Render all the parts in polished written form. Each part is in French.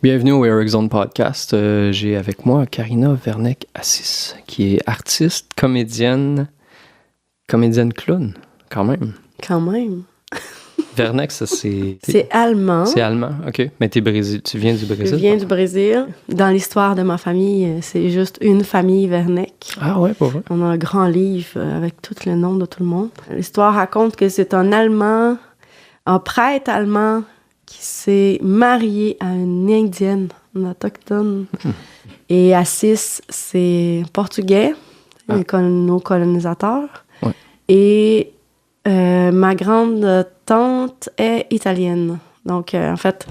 Bienvenue au Eric Zone Podcast. J'ai avec moi Karina Vernec-Assis, qui est artiste, comédienne clown, quand même. Quand même. Vernec, ça c'est... C'est allemand. C'est allemand, OK. Mais tu viens du Brésil? Je viens du Brésil. Dans l'histoire de ma famille, c'est juste une famille Vernec. Ah ouais, pas vrai? On a un grand livre avec tout le nom de tout le monde. L'histoire raconte que c'est un Allemand, un prêtre allemand qui s'est marié à une Indienne, une autochtone. Et Assis, c'est portugais, nos colonisateurs. Ouais. Et ma grande tante est italienne. Donc, en fait,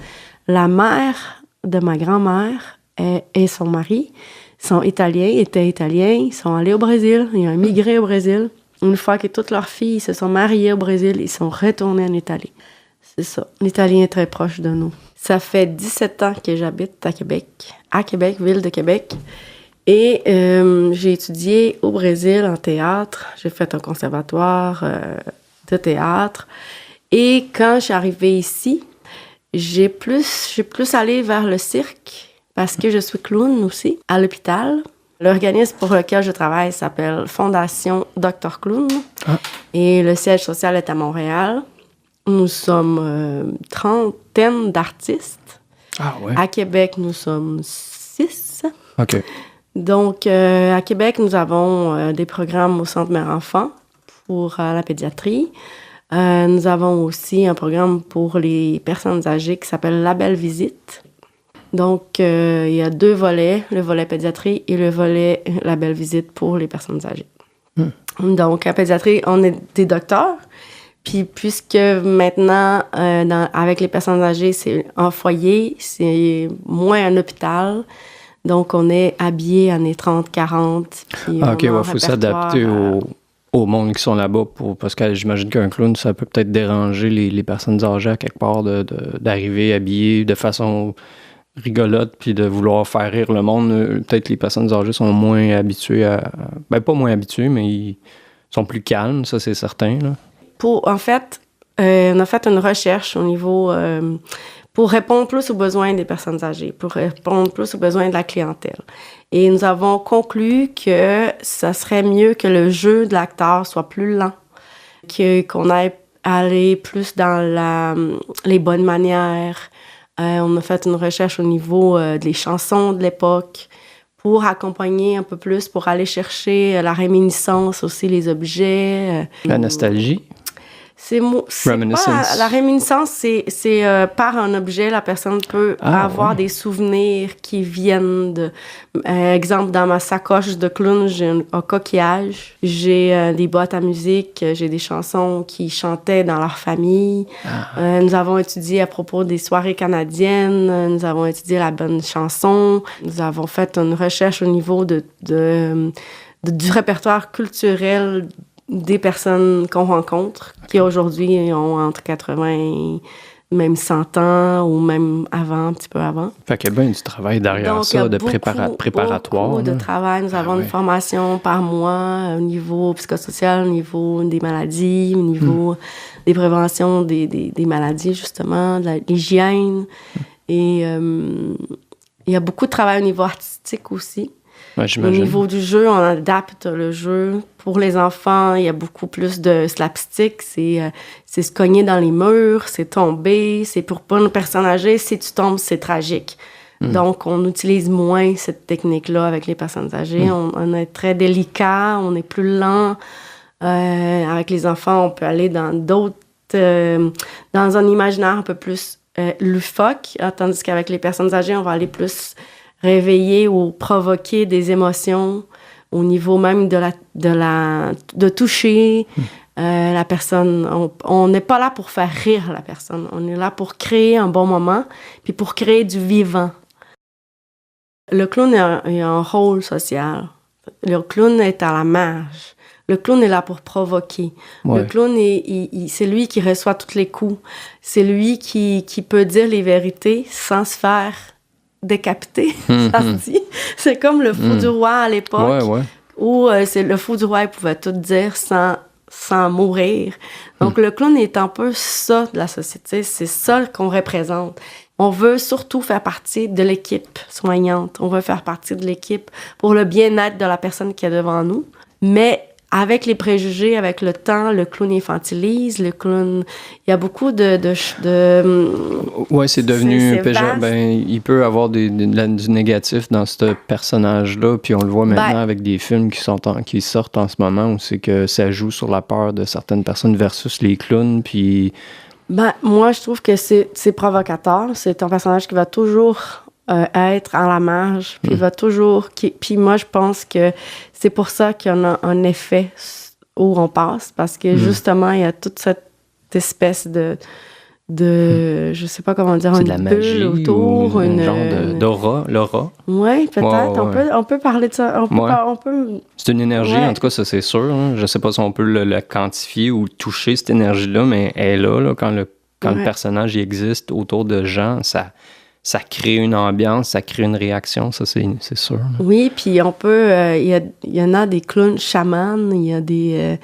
la mère de ma grand-mère et son mari sont étaient italiens. Ils sont allés au Brésil. Ils ont immigré au Brésil. Une fois que toutes leurs filles se sont mariées au Brésil, ils sont retournés en Italie. C'est ça. L'Italien est très proche de nous. Ça fait 17 ans que j'habite à Québec, ville de Québec. Et j'ai étudié au Brésil en théâtre. J'ai fait un conservatoire de théâtre. Et quand je suis arrivée ici, j'ai plus allé vers le cirque parce que je suis clown aussi à l'hôpital. L'organisme pour lequel je travaille s'appelle Fondation Dr Clown. Et le siège social est à Montréal. Nous sommes trentaine d'artistes. Ah ouais? À Québec, nous sommes 6. OK. Donc, à Québec, nous avons des programmes au Centre Mère-Enfant pour la pédiatrie. Nous avons aussi un programme pour les personnes âgées qui s'appelle La Belle Visite. Donc, il y a 2 volets, le volet pédiatrie et le volet La Belle Visite pour les personnes âgées. Donc, à pédiatrie, on est des docteurs. Puis, puisque maintenant, avec les personnes âgées, c'est un foyer, c'est moins un hôpital. Donc, on est habillés années 30, 40. Puis OK, il faut s'adapter au monde qui sont là-bas. Parce que j'imagine qu'un clown, ça peut peut-être déranger les personnes âgées à quelque part d'arriver habillées de façon rigolote puis de vouloir faire rire le monde. Peut-être que les personnes âgées sont moins habituées à... Ben, pas moins habituées, mais ils sont plus calmes, ça, c'est certain, là. En fait, on a fait une recherche au niveau... pour répondre plus aux besoins des personnes âgées, pour répondre plus aux besoins de la clientèle. Et nous avons conclu que ça serait mieux que le jeu de l'acteur soit plus lent, qu'on aille aller plus dans les bonnes manières. On a fait une recherche au niveau des chansons de l'époque pour accompagner un peu plus, pour aller chercher la réminiscence aussi, les objets. La nostalgie. C'est pas, la réminiscence, c'est par un objet, la personne peut avoir des souvenirs qui viennent de... exemple, dans ma sacoche de clown, j'ai un coquillage, j'ai des boîtes à musique, j'ai des chansons qui chantaient dans leur famille. Nous avons étudié à propos des soirées canadiennes, nous avons étudié la bonne chanson, nous avons fait une recherche au niveau du répertoire culturel des personnes qu'on rencontre, qui aujourd'hui ont entre 80 et même 100 ans, ou même avant, un petit peu avant. Fait qu'il y a bien du travail derrière. Donc, ça, de préparatoire. Beaucoup de travail. Nous avons une formation par mois au niveau psychosocial, au niveau des maladies, au niveau des préventions des maladies, justement, de l'hygiène. Et il y a beaucoup de travail au niveau artistique aussi. Ouais, au niveau du jeu, on adapte le jeu. Pour les enfants, il y a beaucoup plus de slapstick. C'est se cogner dans les murs, c'est tomber. C'est pour une personne âgée, si tu tombes, c'est tragique. Donc, on utilise moins cette technique-là avec les personnes âgées. On est très délicat, on est plus lent. Avec les enfants, on peut aller dans un imaginaire un peu plus loufoque, tandis qu'avec les personnes âgées, on va aller plus réveiller ou provoquer des émotions au niveau même de toucher la personne. On n'est pas là pour faire rire la personne. On est là pour créer un bon moment, puis pour créer du vivant. Le clown a un rôle social. Le clown est à la marge. Le clown est là pour provoquer. Ouais. Le clown, c'est lui qui reçoit tous les coups. C'est lui qui peut dire les vérités sans se faire décapiter, ça se dit. C'est comme le fou du roi à l'époque, où c'est le fou du roi, il pouvait tout dire sans mourir. Donc, le clown est un peu ça de la société. C'est ça qu'on représente. On veut surtout faire partie de l'équipe soignante. On veut faire partie de l'équipe pour le bien-être de la personne qui est devant nous. Mais avec les préjugés, avec le temps, le clown infantilise, le clown... Il y a beaucoup Ouais, c'est devenu... vaste. Il peut y avoir du négatif dans ce personnage-là, puis on le voit maintenant avec des films qui sortent en ce moment, où c'est que ça joue sur la peur de certaines personnes versus les clowns, puis... Moi, je trouve que c'est provocateur. C'est un personnage qui va toujours être à la marge, puis va toujours... Puis moi, je pense que c'est pour ça qu'il y en a un effet où on passe, parce que justement, il y a toute cette espèce de je sais pas comment dire, une bulle autour, une genre l'aura. Oui, peut-être. Ouais. On peut parler de ça. On peut... C'est une énergie, en tout cas, ça c'est sûr. Hein. Je sais pas si on peut le quantifier ou toucher cette énergie-là, mais elle est là quand le personnage il existe autour de gens, ça crée une ambiance, ça crée une réaction, ça c'est sûr. Oui, puis on peut... Il y en a des clowns chamans, il y a des...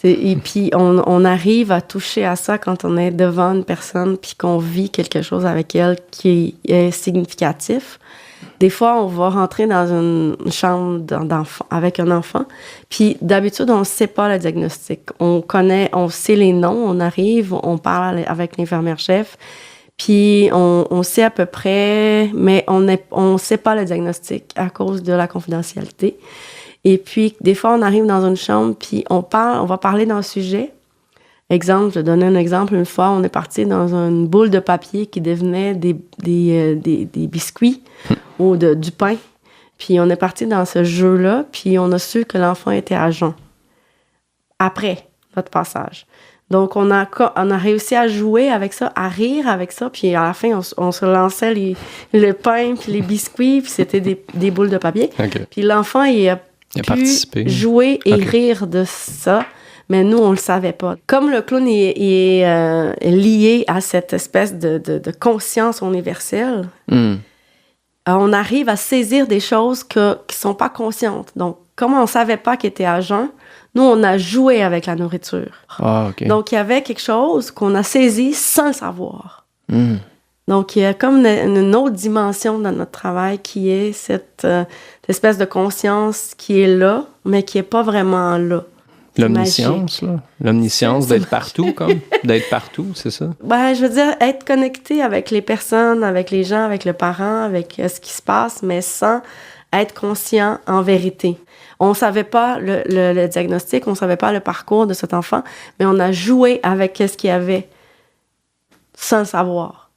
et puis, on arrive à toucher à ça quand on est devant une personne puis qu'on vit quelque chose avec elle qui est significatif. Des fois, on va rentrer dans une chambre avec un enfant, puis d'habitude, on ne sait pas le diagnostic. On sait les noms, on arrive, on parle avec l'infirmière-chef, puis on sait à peu près, mais on sait pas le diagnostic à cause de la confidentialité. Et puis, des fois, on arrive dans une chambre, puis on va parler d'un sujet. Exemple, je vais donner un exemple. Une fois, on est parti dans une boule de papier qui devenait des biscuits ou du pain. Puis on est parti dans ce jeu-là, puis on a su que l'enfant était à jeun. Après notre passage. Donc, on a réussi à jouer avec ça, à rire avec ça, puis à la fin, on se lançait le pain, puis les biscuits, puis c'était des boules de papier. Okay. Puis l'enfant, il a pu jouer et rire de ça, mais nous, on le savait pas. Comme le clown est lié à cette espèce de conscience universelle, on arrive à saisir des choses qui sont pas conscientes. Donc, comme on savait pas qu'il était à jeun, nous, on a joué avec la nourriture. Ah, OK. Donc, il y avait quelque chose qu'on a saisi sans le savoir. Donc, il y a comme une autre dimension dans notre travail qui est cette espèce de conscience qui est là, mais qui n'est pas vraiment là. L'omniscience, là. L'omniscience d'être partout, comme. D'être partout, c'est ça? Je veux dire, être connecté avec les personnes, avec les gens, avec le parent, avec ce qui se passe, mais sans être conscient en vérité. On ne savait pas le diagnostic, on ne savait pas le parcours de cet enfant, mais on a joué avec ce qu'il y avait sans le savoir.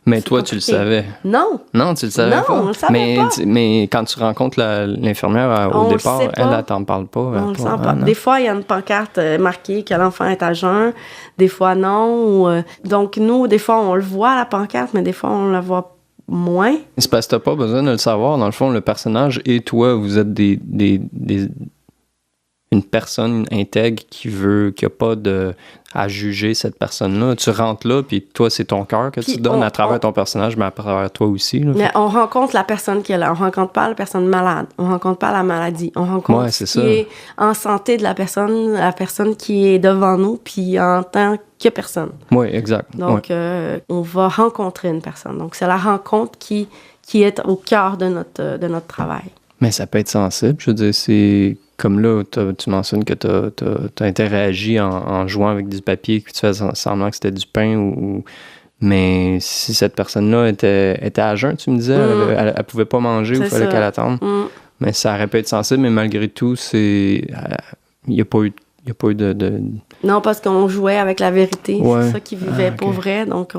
Mais toi, tu le savais? Non. Non, tu le savais pas? Non, on le savait pas. Mais quand tu rencontres l'infirmière au départ, elle t'en parle pas. On le sent pas. Des fois, il y a une pancarte marquée que l'enfant est à jeun. Des fois, non. Donc, nous, des fois, on le voit, la pancarte, mais des fois, on la voit moins. C'est parce que t'as pas besoin de le savoir. Dans le fond, le personnage et toi, vous êtes une personne intègre qui a pas à juger cette personne-là. Tu rentres là, puis toi, c'est ton cœur que tu donnes à travers ton personnage, mais à travers toi aussi. Là. Mais on rencontre la personne qui est là. On rencontre pas la personne malade. On rencontre pas la maladie. On rencontre ce qui est en santé de la personne qui est devant nous, puis en tant que personne. Oui, exact. Donc, on va rencontrer une personne. Donc, c'est la rencontre qui est au cœur de notre travail. Mais ça peut être sensible. Je veux dire, c'est... Comme là, tu mentionnes que tu as interagi en jouant avec du papier, que tu fais semblant que c'était du pain mais si cette personne-là était à jeun, tu me disais, elle pouvait pas manger ou il fallait qu'elle attende. Mais ça aurait pu être sensible, mais malgré tout, il n'y a pas eu de... Non, parce qu'on jouait avec la vérité. Ouais. C'est ça qu'ils vivaient pour vrai. Donc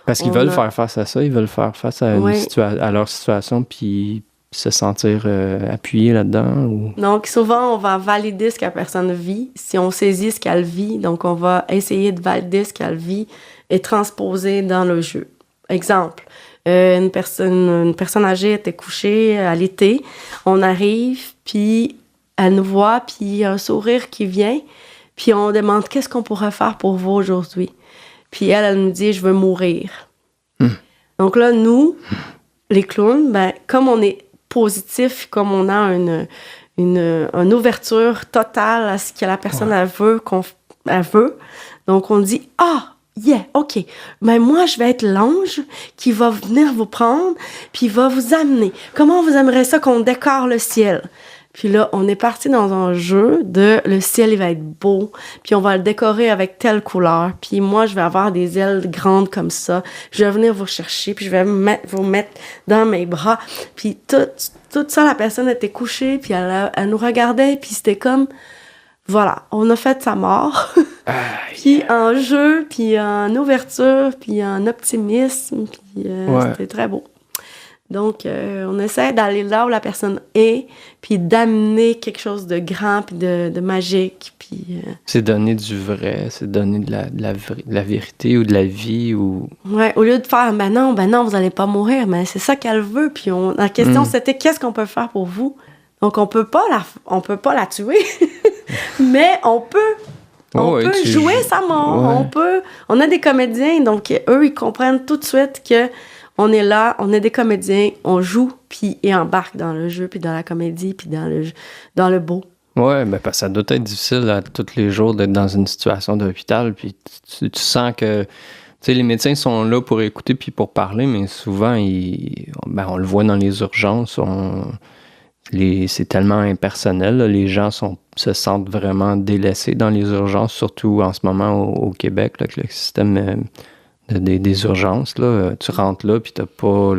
parce qu'ils veulent faire face à ça, ils veulent faire face à leur situation, puis se sentir appuyé là-dedans? Donc, souvent, on va valider ce que la personne vit. Si on saisit ce qu'elle vit, donc on va essayer de valider ce qu'elle vit et transposer dans le jeu. Exemple, une personne âgée était couchée à l'été. On arrive, puis elle nous voit, puis il y a un sourire qui vient, puis on demande « Qu'est-ce qu'on pourrait faire pour vous aujourd'hui? » Puis elle nous dit « Je veux mourir. » Donc là, nous, les clowns, comme on est positif, comme on a une ouverture totale à ce que la personne elle veut. Donc, on dit « Ah, Yeah, OK. Mais moi, je vais être l'ange qui va venir vous prendre, puis va vous amener. Comment vous aimeriez ça qu'on décore le ciel? Puis là, on est parti dans un jeu de le ciel, il va être beau, puis on va le décorer avec telle couleur. Puis moi, je vais avoir des ailes grandes comme ça. Je vais venir vous chercher, puis je vais vous mettre dans mes bras. Puis tout ça, la personne était couchée, puis elle nous regardait, puis c'était comme... Voilà, on a fait sa mort. Puis en jeu, puis en ouverture, puis en optimisme, puis c'était très beau. Donc, on essaie d'aller là où la personne est, puis d'amener quelque chose de grand, puis de magique, puis... C'est donner du vrai, c'est donner de la vérité ou de la vie, ou... Ouais, au lieu de faire « ben non, vous allez pas mourir », mais c'est ça qu'elle veut, puis la question, c'était « qu'est-ce qu'on peut faire pour vous? » Donc, on peut pas la tuer, mais on peut jouer sa mort, on a des comédiens, donc eux, ils comprennent tout de suite que on est là, on est des comédiens, on joue, puis ils embarquent dans le jeu, puis dans la comédie, puis dans le beau. Ouais, ben parce que ça doit être difficile tous les jours d'être dans une situation d'hôpital, puis tu sens que, tu sais, les médecins sont là pour écouter puis pour parler, mais souvent, on le voit dans les urgences, c'est tellement impersonnel, là, les gens se sentent vraiment délaissés dans les urgences, surtout en ce moment au Québec, là, avec le système... Des urgences, là. Tu rentres là, puis t'as pas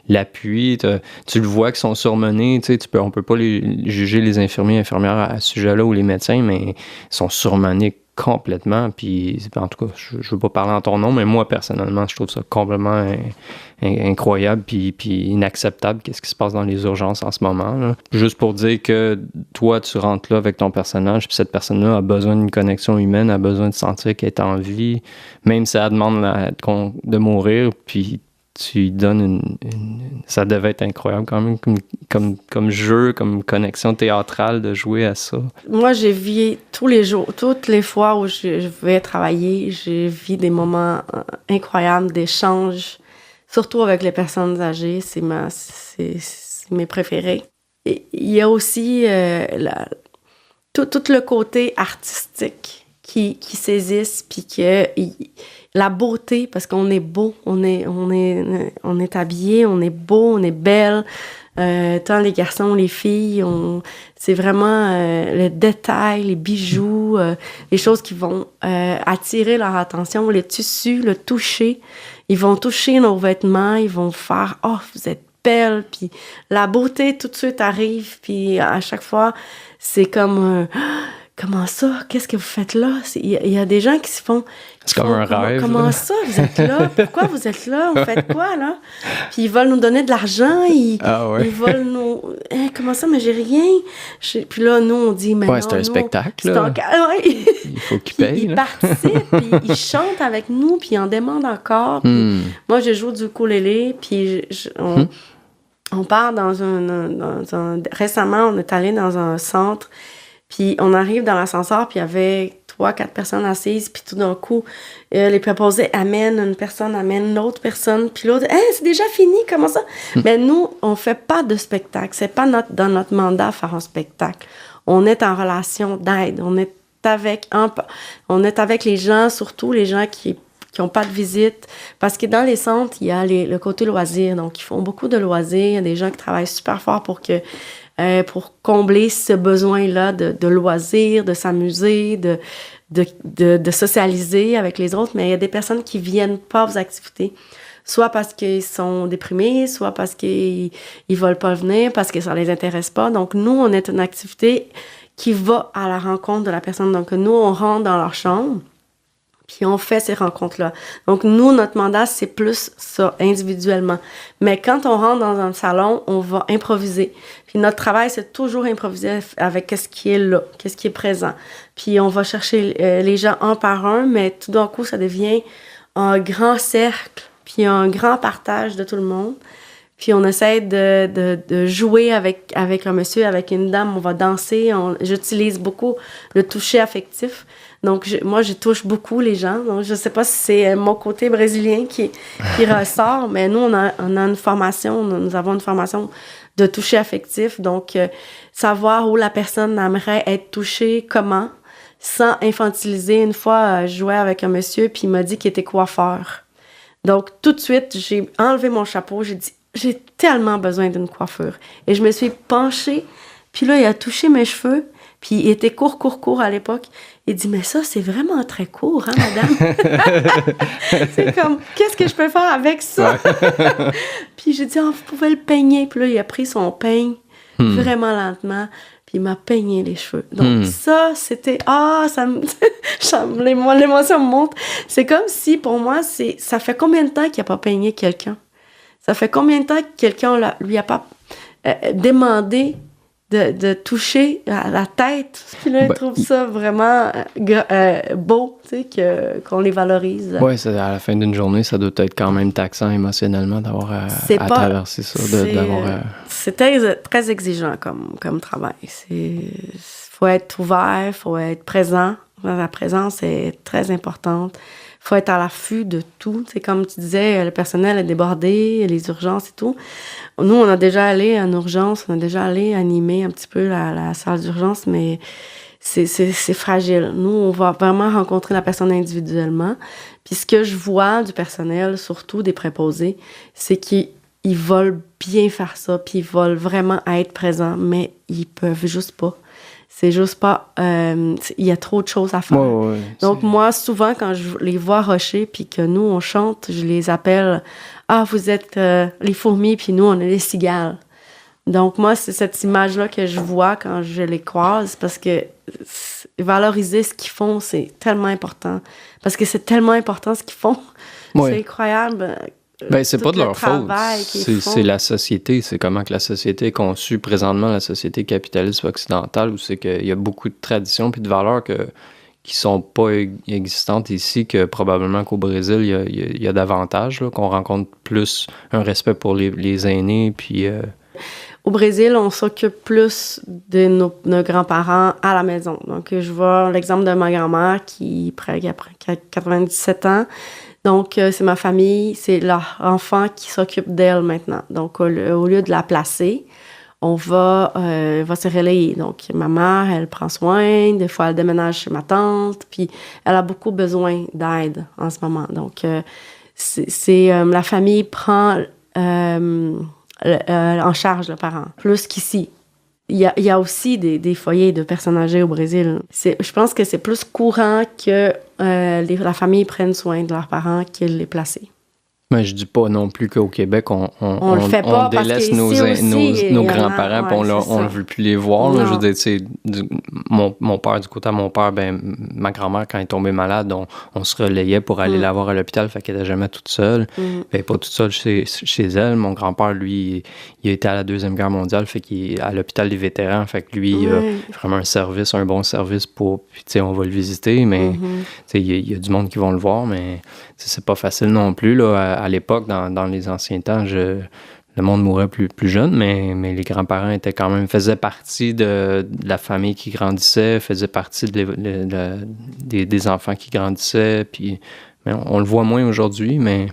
l'appui. Tu le vois qu'ils sont surmenés. On peut pas juger les infirmiers et infirmières à ce sujet-là ou les médecins, mais ils sont surmenés complètement. Puis, en tout cas, je veux pas parler en ton nom, mais moi, personnellement, je trouve ça complètement incroyable puis inacceptable, qu'est-ce qui se passe dans les urgences en ce moment, là. Juste pour dire que toi, tu rentres là avec ton personnage, puis cette personne-là a besoin d'une connexion humaine, a besoin de sentir qu'elle est en vie, même si elle demande de mourir, puis tu lui donnes ça devait être incroyable quand même, comme jeu, comme connexion théâtrale de jouer à ça. Moi, j'ai vu tous les jours, toutes les fois où je vais travailler, j'ai vu des moments incroyables d'échanges, surtout avec les personnes âgées, c'est mes préférés. Et il y a aussi tout le côté artistique qui saisissent, puis que la beauté, parce qu'on est beau, on est habillé, on est beau, on est belle, tant les garçons, les filles, c'est vraiment le détail, les bijoux, les choses qui vont attirer leur attention, les tissus, le toucher. Ils vont toucher nos vêtements, ils vont faire « Oh, vous êtes belle », puis la beauté tout de suite arrive, puis à chaque fois, c'est comme comment ça? Qu'est-ce que vous faites là? Il y a des gens qui se font... C'est comme un rêve. Comment ça? Vous êtes là? Pourquoi vous êtes là? Vous faites quoi, là? Puis ils veulent nous donner de l'argent. Ils veulent nous... comment ça? Mais j'ai rien. Puis là, nous, on dit... Mais ouais, non, c'est un spectacle, là. Il faut qu'ils payent. Ils participent, puis ils chantent avec nous, puis ils en demandent encore. Puis moi, je joue du ukulélé, puis on part dans un... Récemment, on est allé dans un centre. Puis on arrive dans l'ascenseur, puis il y avait 3-4 personnes assises, puis tout d'un coup, les préposés amènent une personne, amènent l'autre personne, puis l'autre, « c'est déjà fini, comment ça? » Mais nous, on fait pas de spectacle. C'est pas dans notre mandat faire un spectacle. On est en relation d'aide. On est avec les gens, surtout les gens qui n'ont pas de visite. Parce que dans les centres, il y a le côté loisirs. Donc, ils font beaucoup de loisirs. Il y a des gens qui travaillent super fort pour combler ce besoin-là de loisirs, de s'amuser, de socialiser avec les autres, mais il y a des personnes qui viennent pas aux activités, soit parce qu'ils sont déprimés, soit parce qu'ils veulent pas venir, parce que ça les intéresse pas. Donc, nous, on est une activité qui va à la rencontre de la personne. Donc, nous, on rentre dans leur chambre, puis on fait ces rencontres-là. Donc, nous, notre mandat, c'est plus ça, individuellement. Mais quand on rentre dans un salon, on va improviser. Puis notre travail, c'est toujours improviser avec ce qui est là, qu'est-ce qui est présent. Puis on va chercher les gens un par un, mais tout d'un coup, ça devient un grand cercle, puis un grand partage de tout le monde. Puis on essaie de jouer avec un monsieur, avec une dame, on va danser. J'utilise beaucoup le toucher affectif. Donc, moi, je touche beaucoup les gens. Donc, je ne sais pas si c'est mon côté brésilien qui ressort, mais nous, on a une formation, nous avons une formation de toucher affectif. Donc, savoir où la personne aimerait être touchée, comment, sans infantiliser. Une fois, je jouais avec un monsieur, puis il m'a dit qu'il était coiffeur. Donc, tout de suite, j'ai enlevé mon chapeau. J'ai dit, j'ai tellement besoin d'une coiffure. Et je me suis penchée. Puis là, il a touché mes cheveux. Puis il était court à l'époque. Il dit, mais ça, c'est vraiment très court, hein, madame? C'est comme, qu'est-ce que je peux faire avec ça? Puis j'ai dit, vous pouvez le peigner. Puis là, il a pris son peigne vraiment lentement. Puis il m'a peigné les cheveux. Donc ça, c'était... l'émotion me monte. C'est comme si, pour moi, ça fait combien de temps qu'il n'a pas peigné quelqu'un? Ça fait combien de temps que quelqu'un lui a pas demandé de toucher à la tête? Puis là, il trouve ça vraiment beau, tu sais, qu'on les valorise. Oui, à la fin d'une journée, ça doit être quand même taxant émotionnellement d'avoir à traverser ça. C'est très exigeant comme travail. Faut être ouvert, faut être présent. La présence est très importante. Faut être à l'affût de tout. C'est comme tu disais, le personnel est débordé, les urgences et tout. Nous, on a déjà allé en urgence, on a déjà allé animer un petit peu la salle d'urgence, mais c'est fragile. Nous, on va vraiment rencontrer la personne individuellement. Puis ce que je vois du personnel, surtout des préposés, c'est qu'ils veulent bien faire ça, puis ils veulent vraiment être présents, mais ils peuvent juste pas. C'est juste pas... il y a trop de choses à faire. Ouais, donc, moi, souvent, quand je les vois rusher, puis que nous, on chante, je les appelle « Ah, vous êtes les fourmis, puis nous, on est les cigales. » Donc, moi, c'est cette image-là que je vois quand je les croise, parce que valoriser ce qu'ils font, c'est tellement important. Parce que c'est tellement important ce qu'ils font. Ouais. C'est incroyable. C'est pas de leur faute. C'est la société. C'est comment que la société est conçue présentement, la société capitaliste occidentale, où c'est qu'il y a beaucoup de traditions puis de valeurs qui sont pas existantes ici, que probablement qu'au Brésil, il y a davantage, là, qu'on rencontre plus un respect pour les aînés. Puis, Au Brésil, on s'occupe plus de nos grands-parents à la maison. Donc, je vois l'exemple de ma grand-mère qui a 97 ans. Donc, c'est ma famille, c'est leur enfant qui s'occupe d'elle maintenant. Donc, au lieu de la placer, on va se relayer. Donc, ma mère, elle prend soin. Des fois, elle déménage chez ma tante. Puis, elle a beaucoup besoin d'aide en ce moment. Donc, la famille prend en charge le parent, plus qu'ici. Il y a aussi des foyers de personnes âgées au Brésil. Je pense que c'est plus courant que la famille prenne soin de leurs parents qu'ils les placent. Mais je dis pas non plus qu'au Québec, on le fait pas, délaisse nos grands-parents et on ne veut plus les voir. Là. Je veux dire, mon père, du côté à mon père, ma grand-mère, quand elle est tombée malade, on se relayait pour aller la voir à l'hôpital, fait qu'elle n'était jamais toute seule. Pas toute seule chez elle. Mon grand-père, lui, il a été à la Deuxième Guerre mondiale, fait qu'il est à l'hôpital des vétérans, fait que lui, il a vraiment un bon service pour... Puis, tu sais, on va le visiter, mais il y a du monde qui vont le voir, mais c'est pas facile non plus, là. À l'époque, dans les anciens temps, le monde mourait plus jeune, mais les grands-parents faisaient partie de la famille qui grandissait, faisaient partie des enfants qui grandissaient. Puis, on le voit moins aujourd'hui, mais...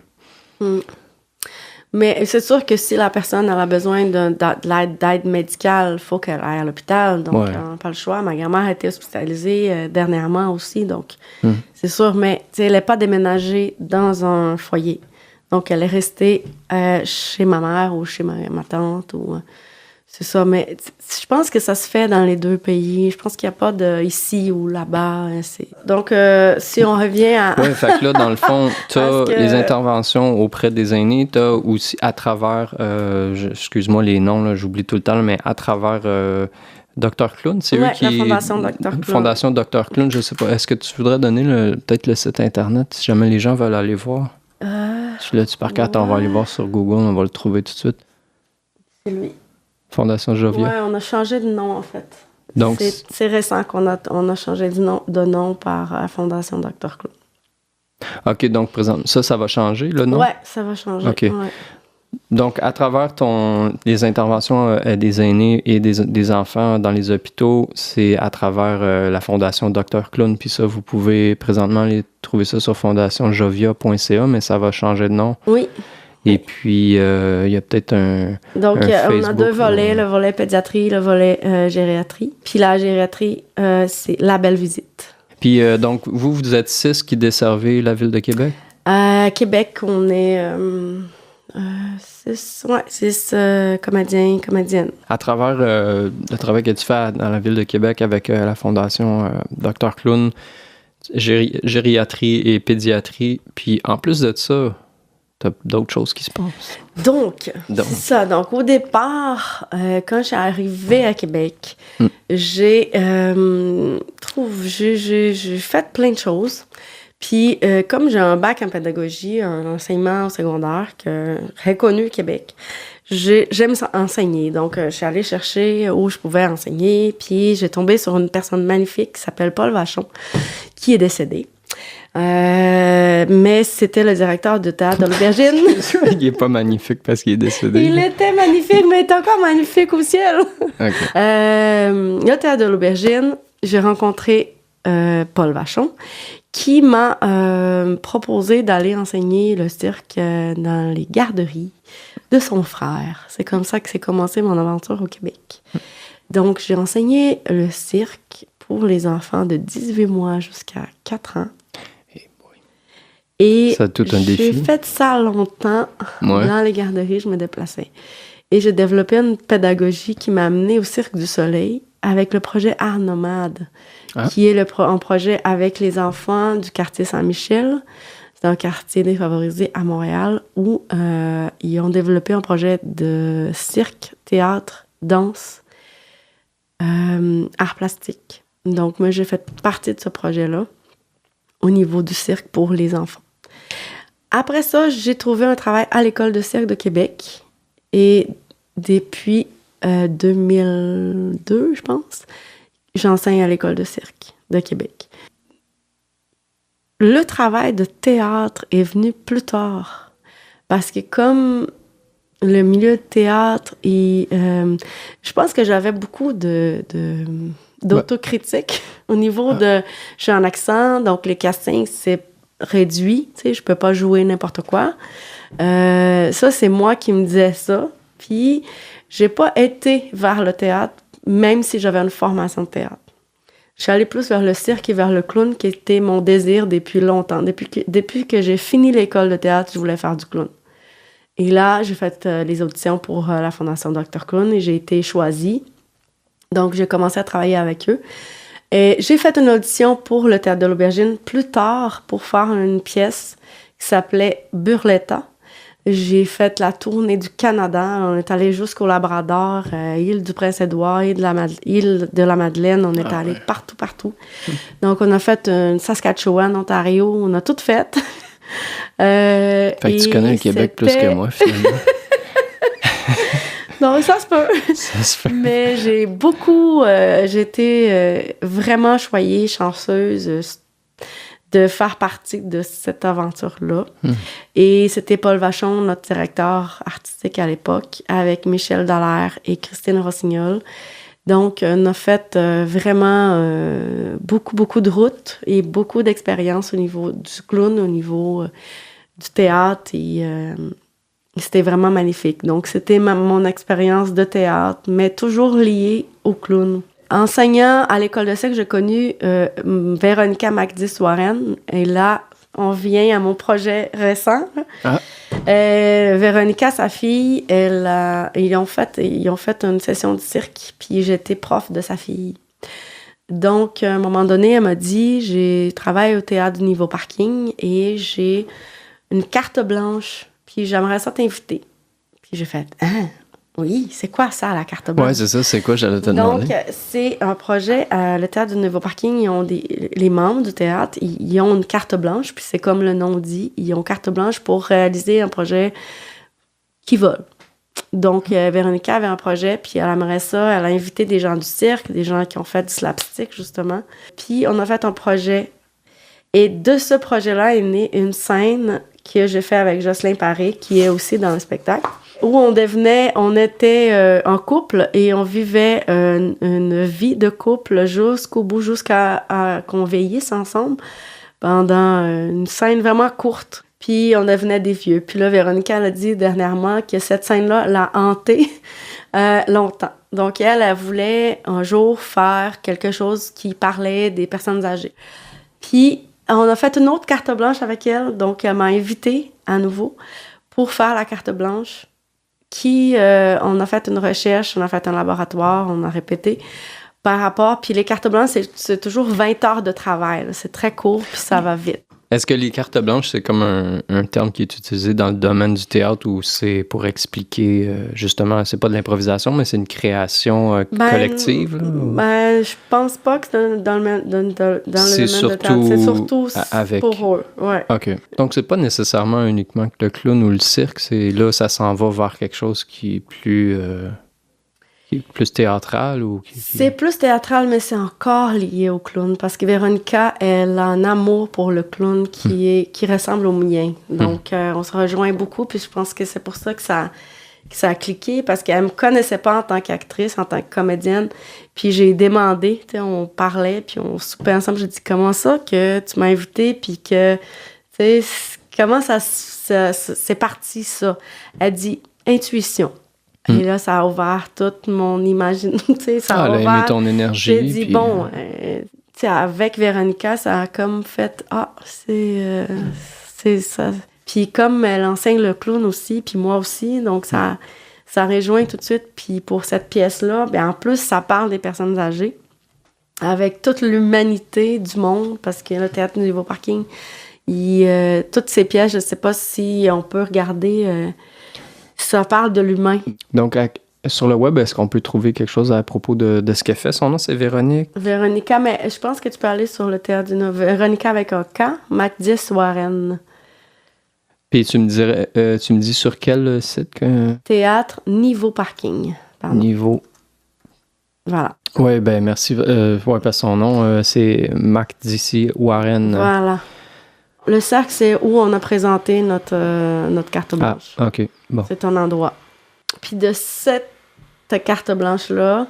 Mais c'est sûr que si la personne a besoin d'aide médicale, il faut qu'elle aille à l'hôpital. Donc, on n'a pas le choix. Ma grand-mère a été hospitalisée dernièrement aussi, donc c'est sûr. Mais elle n'est pas déménagée dans un foyer. Donc, elle est restée chez ma mère ou chez ma tante. C'est ça. Mais je pense que ça se fait dans les deux pays. Je pense qu'il n'y a pas de ici ou là-bas. Donc, si on revient à... Oui, fait que là, dans le fond, tu as les interventions auprès des aînés. Tu as aussi à travers... excuse-moi les noms, là, j'oublie tout le temps, mais à travers... Dr Clown, c'est eux qui... la Fondation Dr Clown. Fondation Dr Clown, je sais pas. Est-ce que tu voudrais donner peut-être le site Internet si jamais les gens veulent aller voir? Tu l'as-tu par carte, on va aller voir sur Google, on va le trouver tout de suite. C'est lui. Fondation Jovia. Oui, on a changé de nom, en fait. Donc, c'est récent qu'on a changé de nom par Fondation Dr Clown. OK, donc, ça va changer, le nom? Oui, ça va changer. OK. Ouais. Donc, à travers les interventions des aînés et des enfants dans les hôpitaux, c'est à travers la Fondation Dr Clown. Puis ça, vous pouvez présentement aller trouver ça sur fondationjovia.ca, mais ça va changer de nom. Oui. Et puis, il y a peut-être un Donc, Facebook, on a deux volets, le volet pédiatrie, le volet gériatrie. Puis la gériatrie, c'est La Belle Visite. Puis donc, vous êtes 6 qui desservez la ville de Québec? À Québec, on est 6 comédiens, comédiennes. À travers le travail que tu fais dans la ville de Québec avec la fondation Dr Clown, gériatrie et pédiatrie, puis en plus de ça, t'as d'autres choses qui se passent. Donc. C'est ça. Donc, au départ, quand je suis arrivée à Québec, j'ai fait plein de choses. Puis, comme j'ai un bac en pédagogie, un enseignement au secondaire reconnu au Québec, j'aime enseigner. Donc, je suis allée chercher où je pouvais enseigner. Puis, j'ai tombé sur une personne magnifique qui s'appelle Paul Vachon, qui est décédé. Mais c'était le directeur de théâtre de l'Aubergine. Il est pas magnifique parce qu'il est décédé. Il était magnifique, mais il est encore magnifique au ciel. Okay. Le théâtre de l'Aubergine, j'ai rencontré Paul Vachon, qui m'a proposé d'aller enseigner le cirque dans les garderies de son frère. C'est comme ça que s'est commencé mon aventure au Québec. Donc, j'ai enseigné le cirque pour les enfants de 18 mois jusqu'à 4 ans. Et ça a tout un défi. J'ai fait ça longtemps. Dans les garderies, je me déplaçais. Et j'ai développé une pédagogie qui m'a amenée au Cirque du Soleil avec le projet Art Nomade, qui est un projet avec les enfants du quartier Saint-Michel. C'est un quartier défavorisé à Montréal où ils ont développé un projet de cirque, théâtre, danse, art plastique. Donc, moi, j'ai fait partie de ce projet-là au niveau du cirque pour les enfants. Après ça, j'ai trouvé un travail à l'École de cirque de Québec. Et depuis 2002, je pense, j'enseigne à l'École de cirque de Québec. Le travail de théâtre est venu plus tard. Parce que comme le milieu de théâtre, je pense que j'avais beaucoup d'autocritique au niveau de... J'ai un accent, donc le casting, c'est réduit. Tu sais, je peux pas jouer n'importe quoi. Ça, c'est moi qui me disais ça. Puis, j'ai pas été vers le théâtre, même si j'avais une formation de théâtre. Je suis allée plus vers le cirque et vers le clown, qui était mon désir depuis longtemps. Depuis que j'ai fini l'école de théâtre, je voulais faire du clown. Et là, j'ai fait les auditions pour la Fondation Dr Clown et j'ai été choisie. Donc, j'ai commencé à travailler avec eux. Et j'ai fait une audition pour le Théâtre de l'Aubergine plus tard pour faire une pièce qui s'appelait Burletta. J'ai fait la tournée du Canada. On est allé jusqu'au Labrador, île du Prince-Édouard, île de la Madeleine. On est allé partout. Donc, on a fait une Saskatchewan, Ontario. On a tout fait. Fait que tu connais le Québec plus que moi, finalement. Non, ça se peut. Ça se fait. Mais j'ai été vraiment choyée, chanceuse de faire partie de cette aventure-là. Et c'était Paul Vachon, notre directeur artistique à l'époque, avec Michel Dallaire et Christine Rossignol. Donc, on a fait vraiment beaucoup de routes et beaucoup d'expériences au niveau du clown, au niveau du théâtre. Et c'était vraiment magnifique. Donc, c'était mon expérience de théâtre, mais toujours liée au clown. Enseignant à l'école de cirque, j'ai connu Véronica Macdis-Warren. Et là, on vient à mon projet récent. Véronica, sa fille, ils ont fait une session de cirque, puis j'étais prof de sa fille. Donc, à un moment donné, elle m'a dit, j'ai travaillé au théâtre du Niveau Parking et j'ai une carte blanche, puis j'aimerais ça t'inviter. Puis j'ai fait, oui, c'est quoi ça, la carte blanche? Ouais, c'est ça, c'est quoi, j'allais te demander. Donc, c'est un projet, le théâtre du Nouveau Parking, ils ont les membres du théâtre, ils ont une carte blanche, puis c'est comme le nom dit, ils ont carte blanche pour réaliser un projet qui vole. Donc, Véronica avait un projet, puis elle aimerait ça, elle a invité des gens du cirque, des gens qui ont fait du slapstick, justement. Puis, on a fait un projet, et de ce projet-là est née une scène que j'ai fait avec Jocelyn Paré, qui est aussi dans le spectacle, où on était en couple et on vivait une vie de couple jusqu'au bout, jusqu'à qu'on veillisse ensemble pendant une scène vraiment courte. Puis on devenait des vieux. Puis là, Véronica elle a dit dernièrement que cette scène-là l'a hantée longtemps. Donc elle voulait un jour faire quelque chose qui parlait des personnes âgées. Puis, on a fait une autre carte blanche avec elle. Donc, elle m'a invitée à nouveau pour faire la carte blanche. On a fait une recherche, on a fait un laboratoire, on a répété par rapport. Puis les cartes blanches, c'est toujours 20 heures de travail. Là. C'est très court, puis ça va vite. Est-ce que les cartes blanches, c'est comme un terme qui est utilisé dans le domaine du théâtre ou c'est pour expliquer, justement, c'est pas de l'improvisation, mais c'est une création collective? Là, je pense pas que c'est dans le domaine de théâtre. C'est surtout avec... pour eux. Ouais. OK. Donc, c'est pas nécessairement uniquement que le clown ou le cirque, c'est là, ça s'en va vers quelque chose qui est plus... plus théâtral ou C'est plus théâtral, mais c'est encore lié au clown parce que Véronica, elle a un amour pour le clown qui ressemble au mien. Donc, on se rejoint beaucoup, puis je pense que c'est pour ça que ça a cliqué parce qu'elle me connaissait pas en tant qu'actrice, en tant que comédienne. Puis j'ai demandé, tu sais, on parlait, puis on soupait ensemble. J'ai dit, comment ça que tu m'as invité, puis que, tu sais, comment ça c'est parti, ça? Elle dit, intuition. Et là, ça a ouvert toute mon imagination. Ça a ouvert... Elle a aimé ton énergie. J'ai dit, bon, avec Véronica, ça a comme fait, c'est ça. Puis comme elle enseigne le clown aussi, puis moi aussi, donc ça rejoint tout de suite. Puis pour cette pièce-là, en plus, ça parle des personnes âgées, avec toute l'humanité du monde, parce que le Théâtre du Nouveau Parking, toutes ces pièces, je ne sais pas si on peut regarder... ça parle de l'humain. Donc, sur le web, est-ce qu'on peut trouver quelque chose à propos de ce qu'elle fait? Son nom, c'est Véronique? Véronica, mais je pense que tu peux aller sur le Théâtre du Nouveau... Véronica avec un K, Macdis Warren. Puis tu me dis sur quel site que... Théâtre Niveau Parking. Pardon. Niveau. Voilà. Oui, merci. Parce que son nom, c'est Macdis Warren. Voilà. Le cercle, c'est où on a présenté notre carte blanche. Ah, OK. Bon. C'est un endroit. Puis de cette carte blanche-là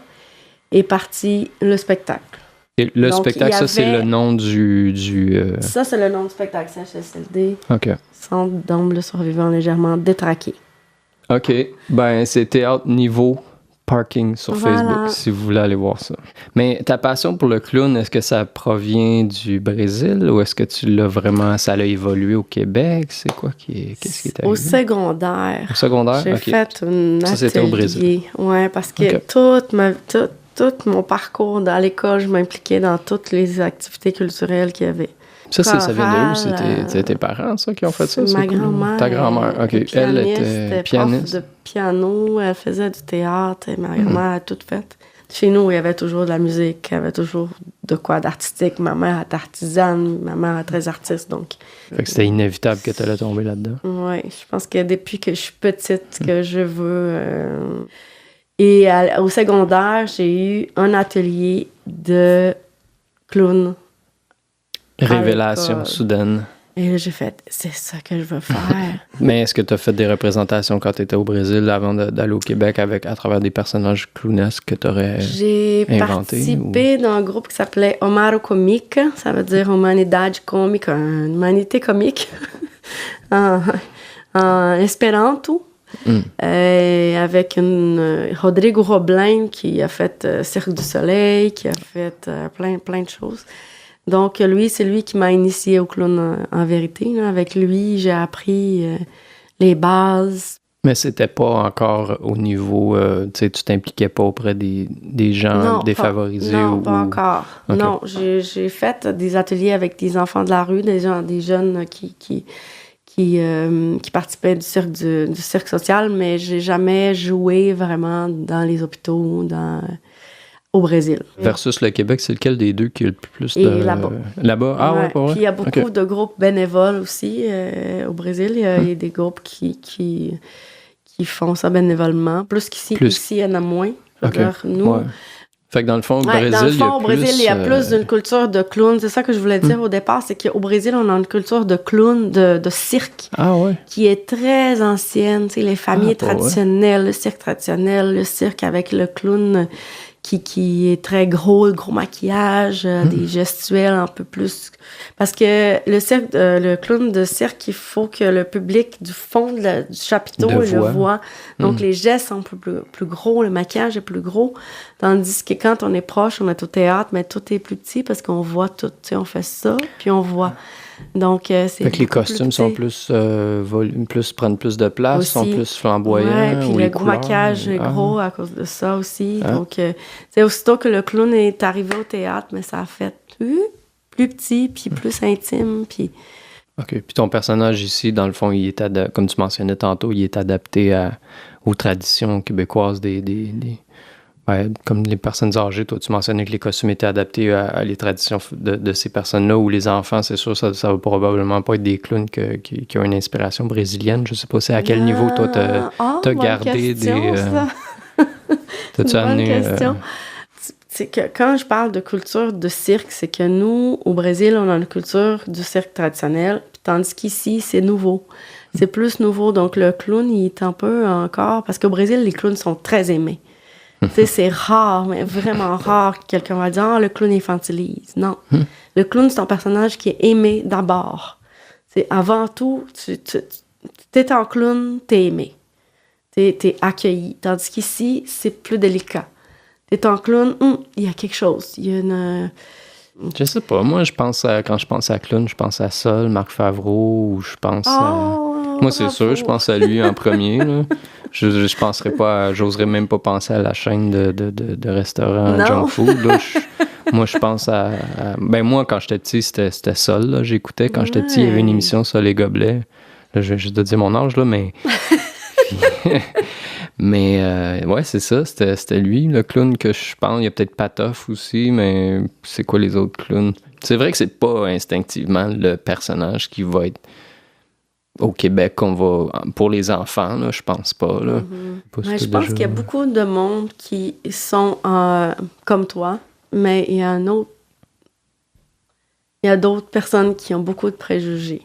est parti le spectacle. Et le spectacle, ça, c'est le nom du... Ça, c'est le nom du spectacle, CHSLD. OK. Centre d'hommes survivants légèrement détraqués. OK. C'est Théâtre Niveau Parking sur Facebook, si vous voulez aller voir ça. Mais ta passion pour le clown, est-ce que ça provient du Brésil ou est-ce que ça l'a évolué au Québec? C'est quoi qu'est-ce qui est arrivé? Au secondaire. Au secondaire? J'ai fait un atelier. Ça, c'était au Brésil? Oui, parce que tout mon parcours dans l'école, je m'impliquais dans toutes les activités culturelles qu'il y avait. Ça vient de où? C'était tes parents, ça, qui ont fait ça? Ma grand-mère. Ta grand-mère, OK. Elle était pianiste. Prof de piano, elle faisait du théâtre, et ma grand-mère a tout fait. Chez nous, il y avait toujours de la musique, il y avait toujours de quoi d'artistique. Ma mère est artisane, ma mère est très artiste, donc... Fait que c'était inévitable que tu allais tomber là-dedans. Oui, je pense que depuis que je suis petite, que je veux... Et au secondaire, j'ai eu un atelier de clown. Révélation soudaine. Et là, j'ai fait, c'est ça que je veux faire. Mais est-ce que tu as fait des représentations quand tu étais au Brésil avant d'aller au Québec à travers des personnages clownesques que tu aurais inventés? J'ai participé dans un groupe qui s'appelait Omaro Comique. Ça veut dire Humanidade Comique, une humanité comique. en espéranto. Avec Rodrigo Roblin qui a fait Cirque du Soleil, qui a fait plein de choses. Donc, c'est lui qui m'a initiée au clown en vérité. Là. Avec lui, j'ai appris les bases. Mais c'était pas encore au niveau... tu t'impliquais pas auprès des gens défavorisés? Non, pas encore. Okay. Non, j'ai fait des ateliers avec des enfants de la rue, des jeunes qui participaient du cirque social, mais j'ai jamais joué vraiment dans les hôpitaux, au Brésil. Versus le Québec, c'est lequel des deux qui est le plus là-bas. Là-bas? Ah ouais, pas vrai? Puis il y a beaucoup de groupes bénévoles aussi au Brésil. Il y a des groupes qui font ça bénévolement. Plus qu'ici. Ici, il y en a moins. Nous... Ouais. Fait que dans le fond, au Brésil, il y a plus d'une culture de clown. C'est ça que je voulais dire au départ, c'est qu'au Brésil, on a une culture de clown, de cirque, qui est très ancienne. Tu sais, les familles traditionnelles, le cirque traditionnel, le cirque avec le clown qui est très gros maquillage, des gestuels un peu plus... Parce que le clown de cirque, il faut que le public du fond du chapiteau le voit. Donc, les gestes sont un peu plus gros, le maquillage est plus gros. Tandis que quand on est proche, on est au théâtre, mais tout est plus petit parce qu'on voit tout. Tu sais, on fait ça, puis on voit. Donc, c'est fait que les costumes sont prennent plus de place, aussi, sont plus flamboyants. Ouais, puis le gros maquillage est gros à cause de ça aussi. Donc, c'est aussitôt que le clown est arrivé au théâtre, mais ça a fait plus petit, puis plus intime, puis... OK. Puis ton personnage ici, dans le fond, il est comme tu mentionnais tantôt, il est adapté aux traditions québécoises comme les personnes âgées. Toi, tu mentionnais que les costumes étaient adaptés à les traditions de ces personnes-là, ou les enfants, c'est sûr, ça va probablement pas être des clowns qui ont une inspiration brésilienne. Je sais pas à quel niveau, toi, t'as gardé des... T'as-tu amené... question. C'est que quand je parle de culture de cirque, c'est que nous, au Brésil, on a une culture du cirque traditionnel, tandis qu'ici, c'est nouveau. C'est plus nouveau. Donc, le clown, il est un peu encore... Parce qu'au Brésil, les clowns sont très aimés. Tu sais, c'est rare, mais vraiment rare que quelqu'un va dire « Ah, le clown infantilise ». Non. Le clown, c'est un personnage qui est aimé d'abord. C'est avant tout, t'es un clown, t'es aimé. T'es accueilli. Tandis qu'ici, c'est plus délicat. T'es un clown, il y a quelque chose. Il y a une... Je sais pas. Moi, quand je pense à clown, je pense à Sol, Marc Favreau, ou je pense moi, c'est sûr, je pense à lui en premier. Là. Je penserais pas j'oserais même pas penser à la chaîne de restaurants junk food. Là. Moi, je pense à... moi, quand j'étais petit, c'était Sol. Là, j'écoutais. Quand j'étais petit, il y avait une émission Sol et Gobelets. Là, je dois dire mon âge, là, mais... Mais ouais, c'est ça, c'était lui, le clown que je pense. Il y a peut-être Patoff aussi, mais c'est quoi les autres clowns? C'est vrai que c'est pas instinctivement le personnage qui va être au Québec qu'on va... Pour les enfants, là, je pense pas. Là. Mais je pense qu'il y a beaucoup de monde qui sont comme toi, mais il y a d'autres personnes qui ont beaucoup de préjugés.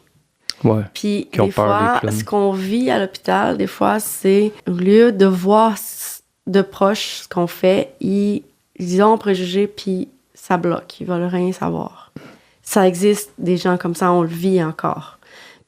Ouais, puis des fois, ce qu'on vit à l'hôpital, des fois, c'est au lieu de voir de proche ce qu'on fait, ils ont préjugé, puis ça bloque. Ils veulent rien savoir. Ça existe, des gens comme ça, on le vit encore.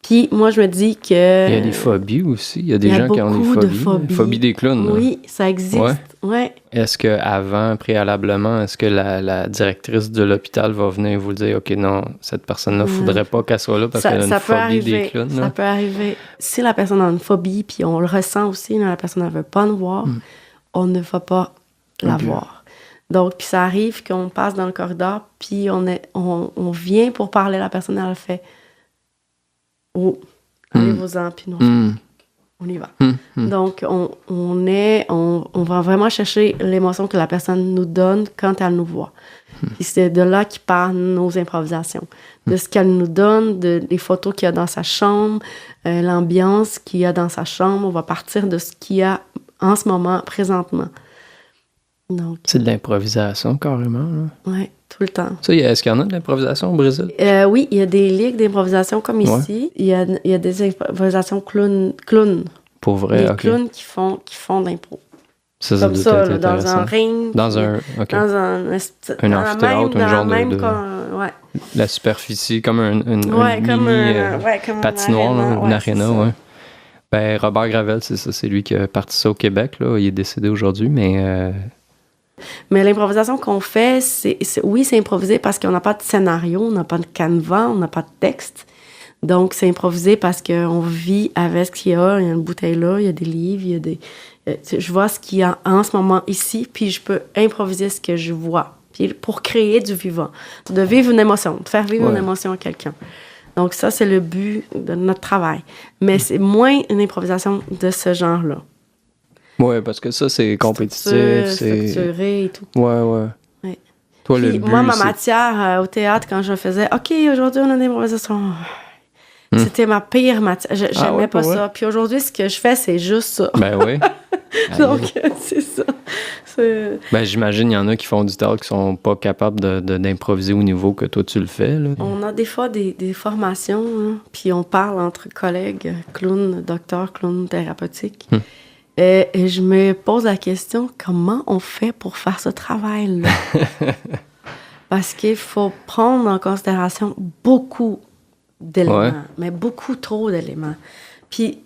Puis moi, je me dis que... Il y a des phobies aussi. Il y a des gens qui ont des phobies. Phobie des clowns. Oui, ça existe. Ouais. Est-ce qu'avant, préalablement, est-ce que la directrice de l'hôpital va venir vous dire « OK, non, cette personne-là, il ne faudrait pas qu'elle soit là parce qu'elle a une phobie des clowns. » Ça peut arriver. Si la personne a une phobie, puis on le ressent aussi, mais la personne ne veut pas nous voir, on ne va pas la voir. Donc, puis ça arrive qu'on passe dans le corridor, puis on vient pour parler à la personne, elle fait... Oh, allez-vous-en, puis non, on y va. Donc, on va vraiment chercher l'émotion que la personne nous donne quand elle nous voit. Puis c'est de là qu'il part nos improvisations. De ce qu'elle nous donne, des photos qu'il y a dans sa chambre, l'ambiance qu'il y a dans sa chambre. On va partir de ce qu'il y a en ce moment, présentement. Donc, c'est de l'improvisation, carrément. Oui, tout le temps. Ça, est-ce qu'il y en a de l'improvisation au Brésil? Oui, il y a des ligues d'improvisation comme ici. Il y a des improvisations clowns. Pour vrai, des clowns qui font de l'impro. Ça comme ça, là, dans un ring. Dans un amphithéâtre, un genre de ouais. La superficie, comme une patinoire, une aréna, ouais. Ben, Robert Gravel, c'est ça, c'est lui qui a parti ça au Québec, là. Il est décédé aujourd'hui, mais... Mais l'improvisation qu'on fait, c'est improvisé parce qu'on n'a pas de scénario, on n'a pas de canevas, on n'a pas de texte. Donc, c'est improvisé parce qu'on vit avec ce qu'il y a. Il y a une bouteille là, il y a des livres, il y a des... je vois ce qu'il y a en ce moment ici, puis je peux improviser ce que je vois. Puis pour créer du vivant, de vivre une émotion, de faire vivre une émotion à quelqu'un. Donc, ça, c'est le but de notre travail. Mais c'est moins une improvisation de ce genre-là. Oui, parce que ça, c'est compétitif. C'est structuré et tout. Ouais. Toi, puis, le but, moi, ma matière au théâtre, quand je faisais « OK, aujourd'hui, on a des improvisations », c'était ma pire matière. J'aimais pas ça. Puis aujourd'hui, ce que je fais, c'est juste ça. Ben oui. Donc, c'est ça. Ben, j'imagine qu'il y en a qui font du théâtre qui sont pas capables d'improviser au niveau que toi, tu le fais. Là. On a des fois des formations, hein, puis on parle entre collègues, clown, docteur, clown thérapeutique. Et je me pose la question, comment on fait pour faire ce travail-là? Parce qu'il faut prendre en considération beaucoup d'éléments, mais beaucoup trop d'éléments. Puis,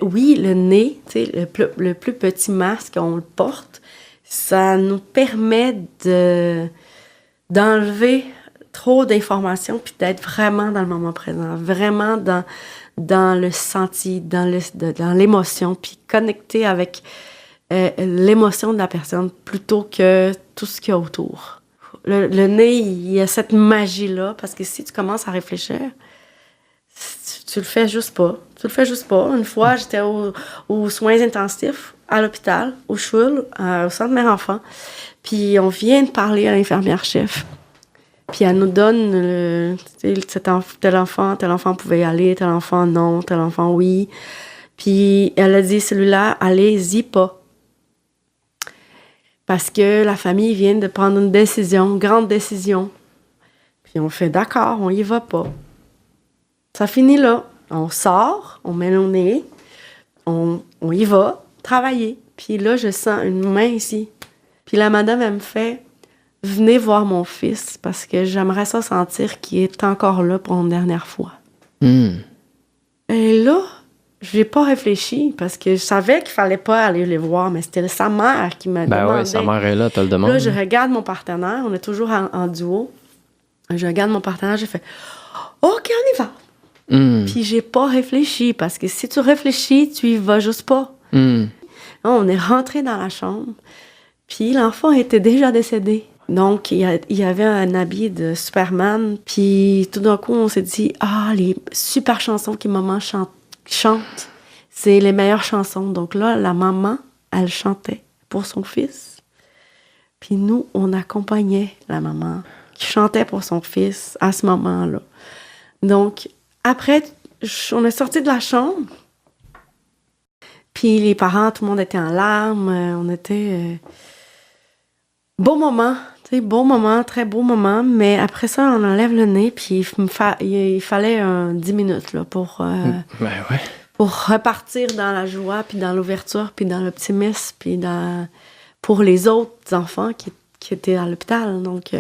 oui, le nez, tu sais, le plus petit masque qu'on le porte, ça nous permet d'enlever trop d'informations puis d'être vraiment dans le moment présent, vraiment dans le senti, dans l'émotion, puis connecter avec l'émotion de la personne plutôt que tout ce qu'il y a autour. Le nez, il y a cette magie-là, parce que si tu commences à réfléchir, tu le fais juste pas. Tu le fais juste pas. Une fois, j'étais aux soins intensifs, à l'hôpital, au CHUL, au centre mère-enfant, puis on vient de parler à l'infirmière-chef. Puis elle nous donne, tel enfant pouvait y aller, tel enfant non, tel enfant oui. Puis elle a dit, celui-là, allez-y pas. Parce que la famille vient de prendre une décision, une grande décision. Puis on fait, d'accord, on y va pas. Ça finit là. On sort, on met le nez, on y va, travailler. Puis là, je sens une main ici. Puis la madame, elle me fait, venez voir mon fils, parce que j'aimerais ça sentir qu'il est encore là pour une dernière fois. Et là, j'ai pas réfléchi, parce que je savais qu'il fallait pas aller les voir, mais c'était sa mère qui m'a demandé. Ben oui, sa mère est là, tu le demandes. Là, je regarde mon partenaire, on est toujours en duo. Je regarde mon partenaire, j'ai fait, OK, on y va. Puis j'ai pas réfléchi, parce que si tu réfléchis, tu y vas juste pas. On est rentré dans la chambre, puis l'enfant était déjà décédé. Donc, il y avait un habit de Superman, puis tout d'un coup, on s'est dit, les super chansons que maman chante, c'est les meilleures chansons. Donc là, la maman, elle chantait pour son fils, puis nous, on accompagnait la maman qui chantait pour son fils à ce moment-là. Donc, après, on est sorti de la chambre, puis les parents, tout le monde était en larmes, on était... beau moment, tu sais, beau moment, très beau moment, mais après ça, on enlève le nez, puis il fallait 10 minutes là, pour repartir dans la joie, puis dans l'ouverture, puis dans l'optimisme, puis pour les autres enfants qui étaient à l'hôpital. Donc,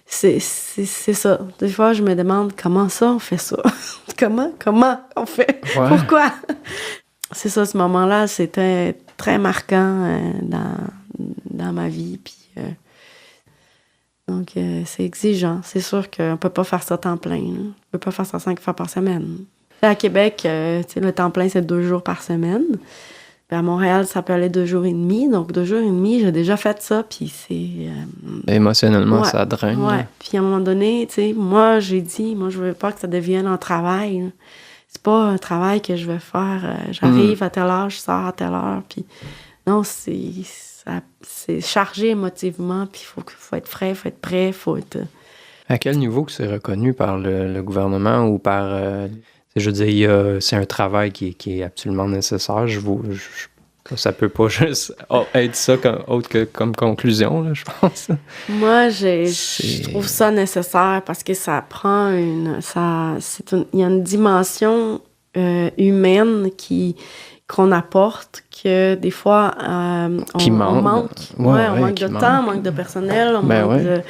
c'est ça. Des fois, je me demande comment ça, on fait ça. Comment on fait? Ouais. Pourquoi? C'est ça, ce moment-là, c'était très marquant dans ma vie, puis... Donc, c'est exigeant. C'est sûr qu'on ne peut pas faire ça temps plein. On ne peut pas faire ça 5 fois par semaine. À Québec, le temps plein, c'est 2 jours par semaine. Puis à Montréal, ça peut aller 2 jours et demi. Donc, 2 jours et demi, j'ai déjà fait ça. Puis c'est... émotionnellement, ça draine. Ouais. Puis à un moment donné, moi, j'ai dit, je veux pas que ça devienne un travail. Là. C'est pas un travail que je vais faire. J'arrive à telle heure, je sors à telle heure. Puis non, c'est chargé émotivement, puis il faut être frais, il faut être prêt, il faut être... À quel niveau que c'est reconnu par le gouvernement ou par... je veux dire, c'est un travail qui est absolument nécessaire. Ça peut pas juste être ça comme conclusion, là, je pense. Moi, je trouve ça nécessaire parce que ça prend il y a une dimension humaine qu'on apporte, que des fois, on manque. On manque de temps, on manque de personnel, on manque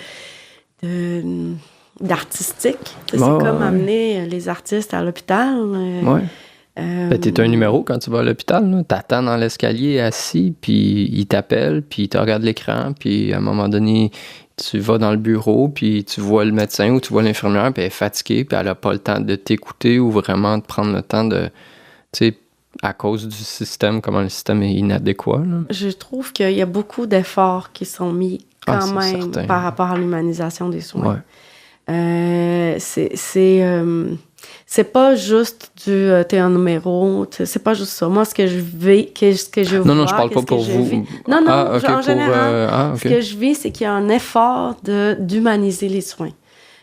d'artistique. C'est comme amener les artistes à l'hôpital. T'es un numéro quand tu vas à l'hôpital. T'attends dans l'escalier assis, puis il t'appelle, puis tu regardes l'écran, puis à un moment donné, tu vas dans le bureau, puis tu vois le médecin ou tu vois l'infirmière, puis elle est fatiguée, puis elle n'a pas le temps de t'écouter ou vraiment de prendre le temps de... Tu sais, à cause du système, comment le système est inadéquat. Là. Je trouve qu'il y a beaucoup d'efforts qui sont mis quand même certain. Par rapport à l'humanisation des soins. Ouais. C'est pas juste t'es un numéro, c'est pas juste ça. Moi, ce que je vis, ce que je vois... Non, je parle pas pour vous. Non, en général, ce que je vis, c'est qu'il y a un effort d'humaniser les soins.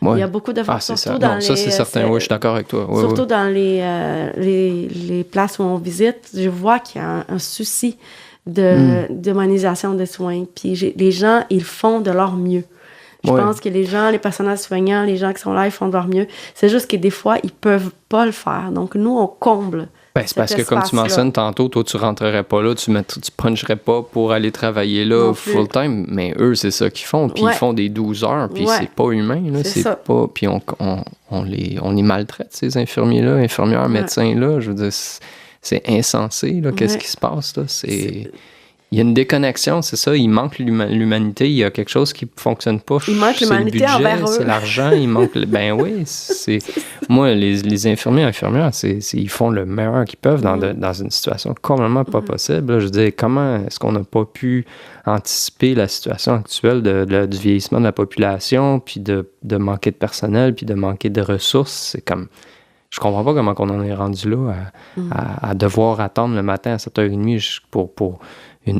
Ouais. Il y a beaucoup d'efforts, surtout dans ça, c'est certain. Oui, je suis d'accord avec toi. Ouais, surtout dans les places où on visite, je vois qu'il y a un souci d'humanisation des soins. Puis les gens, ils font de leur mieux. Je pense que les gens, les personnels soignants, les gens qui sont là, ils font de leur mieux. C'est juste que des fois, ils peuvent pas le faire. Donc, nous, on comble Ben, c'est parce que, comme tu mentionnes tantôt, toi, tu rentrerais pas là, tu puncherais pas pour aller travailler là full-time, mais eux, c'est ça qu'ils font, puis ils font des 12 heures, puis c'est pas humain, là, c'est pas... Puis on les maltraite, ces infirmiers-là, infirmières, médecins-là, je veux dire, c'est insensé, là, qu'est-ce qui se passe, là, Il y a une déconnexion, c'est ça. Il manque l'humanité. Il y a quelque chose qui ne fonctionne pas. Il manque l'humanité le budget, envers eux. C'est l'argent. Il manque... Ben oui. Moi, les infirmiers et infirmières, ils font le meilleur qu'ils peuvent dans une situation complètement pas possible. Là, je veux dire, comment est-ce qu'on n'a pas pu anticiper la situation actuelle du vieillissement de la population, puis de manquer de personnel, puis de manquer de ressources? C'est comme... Je comprends pas comment on en est rendu là à devoir attendre le matin à 7h30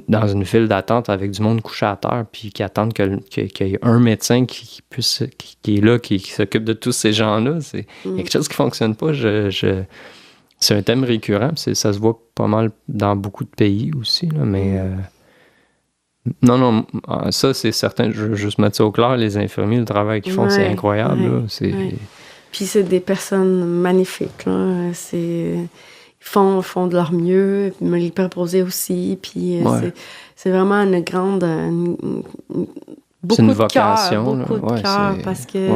dans une file d'attente avec du monde couché à terre, puis qui attendent qu'il y ait un médecin qui est là, qui s'occupe de tous ces gens-là. Il y a quelque chose qui ne fonctionne pas. C'est un thème récurrent, ça se voit pas mal dans beaucoup de pays aussi, là, mais... Non, ça, c'est certain. Je veux juste mettre ça au clair. Les infirmiers, le travail qu'ils font, c'est incroyable. Là, Puis c'est des personnes magnifiques, là. Ils font de leur mieux, me les proposer aussi. Puis c'est vraiment une grande... beaucoup une de vocation. Beaucoup de cœur, parce que...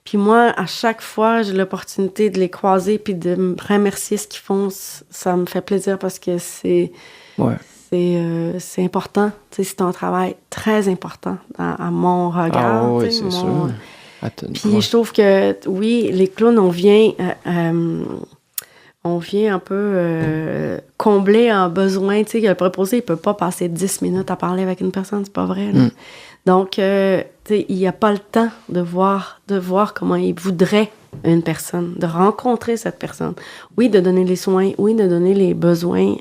Puis moi, à chaque fois, j'ai l'opportunité de les croiser puis de me remercier ce qu'ils font. Ça me fait plaisir parce que c'est important. C'est un travail très important à mon regard. Ah oui, c'est sûr. Puis je trouve que, oui, les clowns, on vient un peu combler un besoin. Tu sais, le préposé, il peut pas passer 10 minutes à parler avec une personne, c'est pas vrai. Là. Donc, tu sais, il n'y a pas le temps de voir comment il voudrait une personne, de rencontrer cette personne. Oui, de donner les soins, oui, de donner les besoins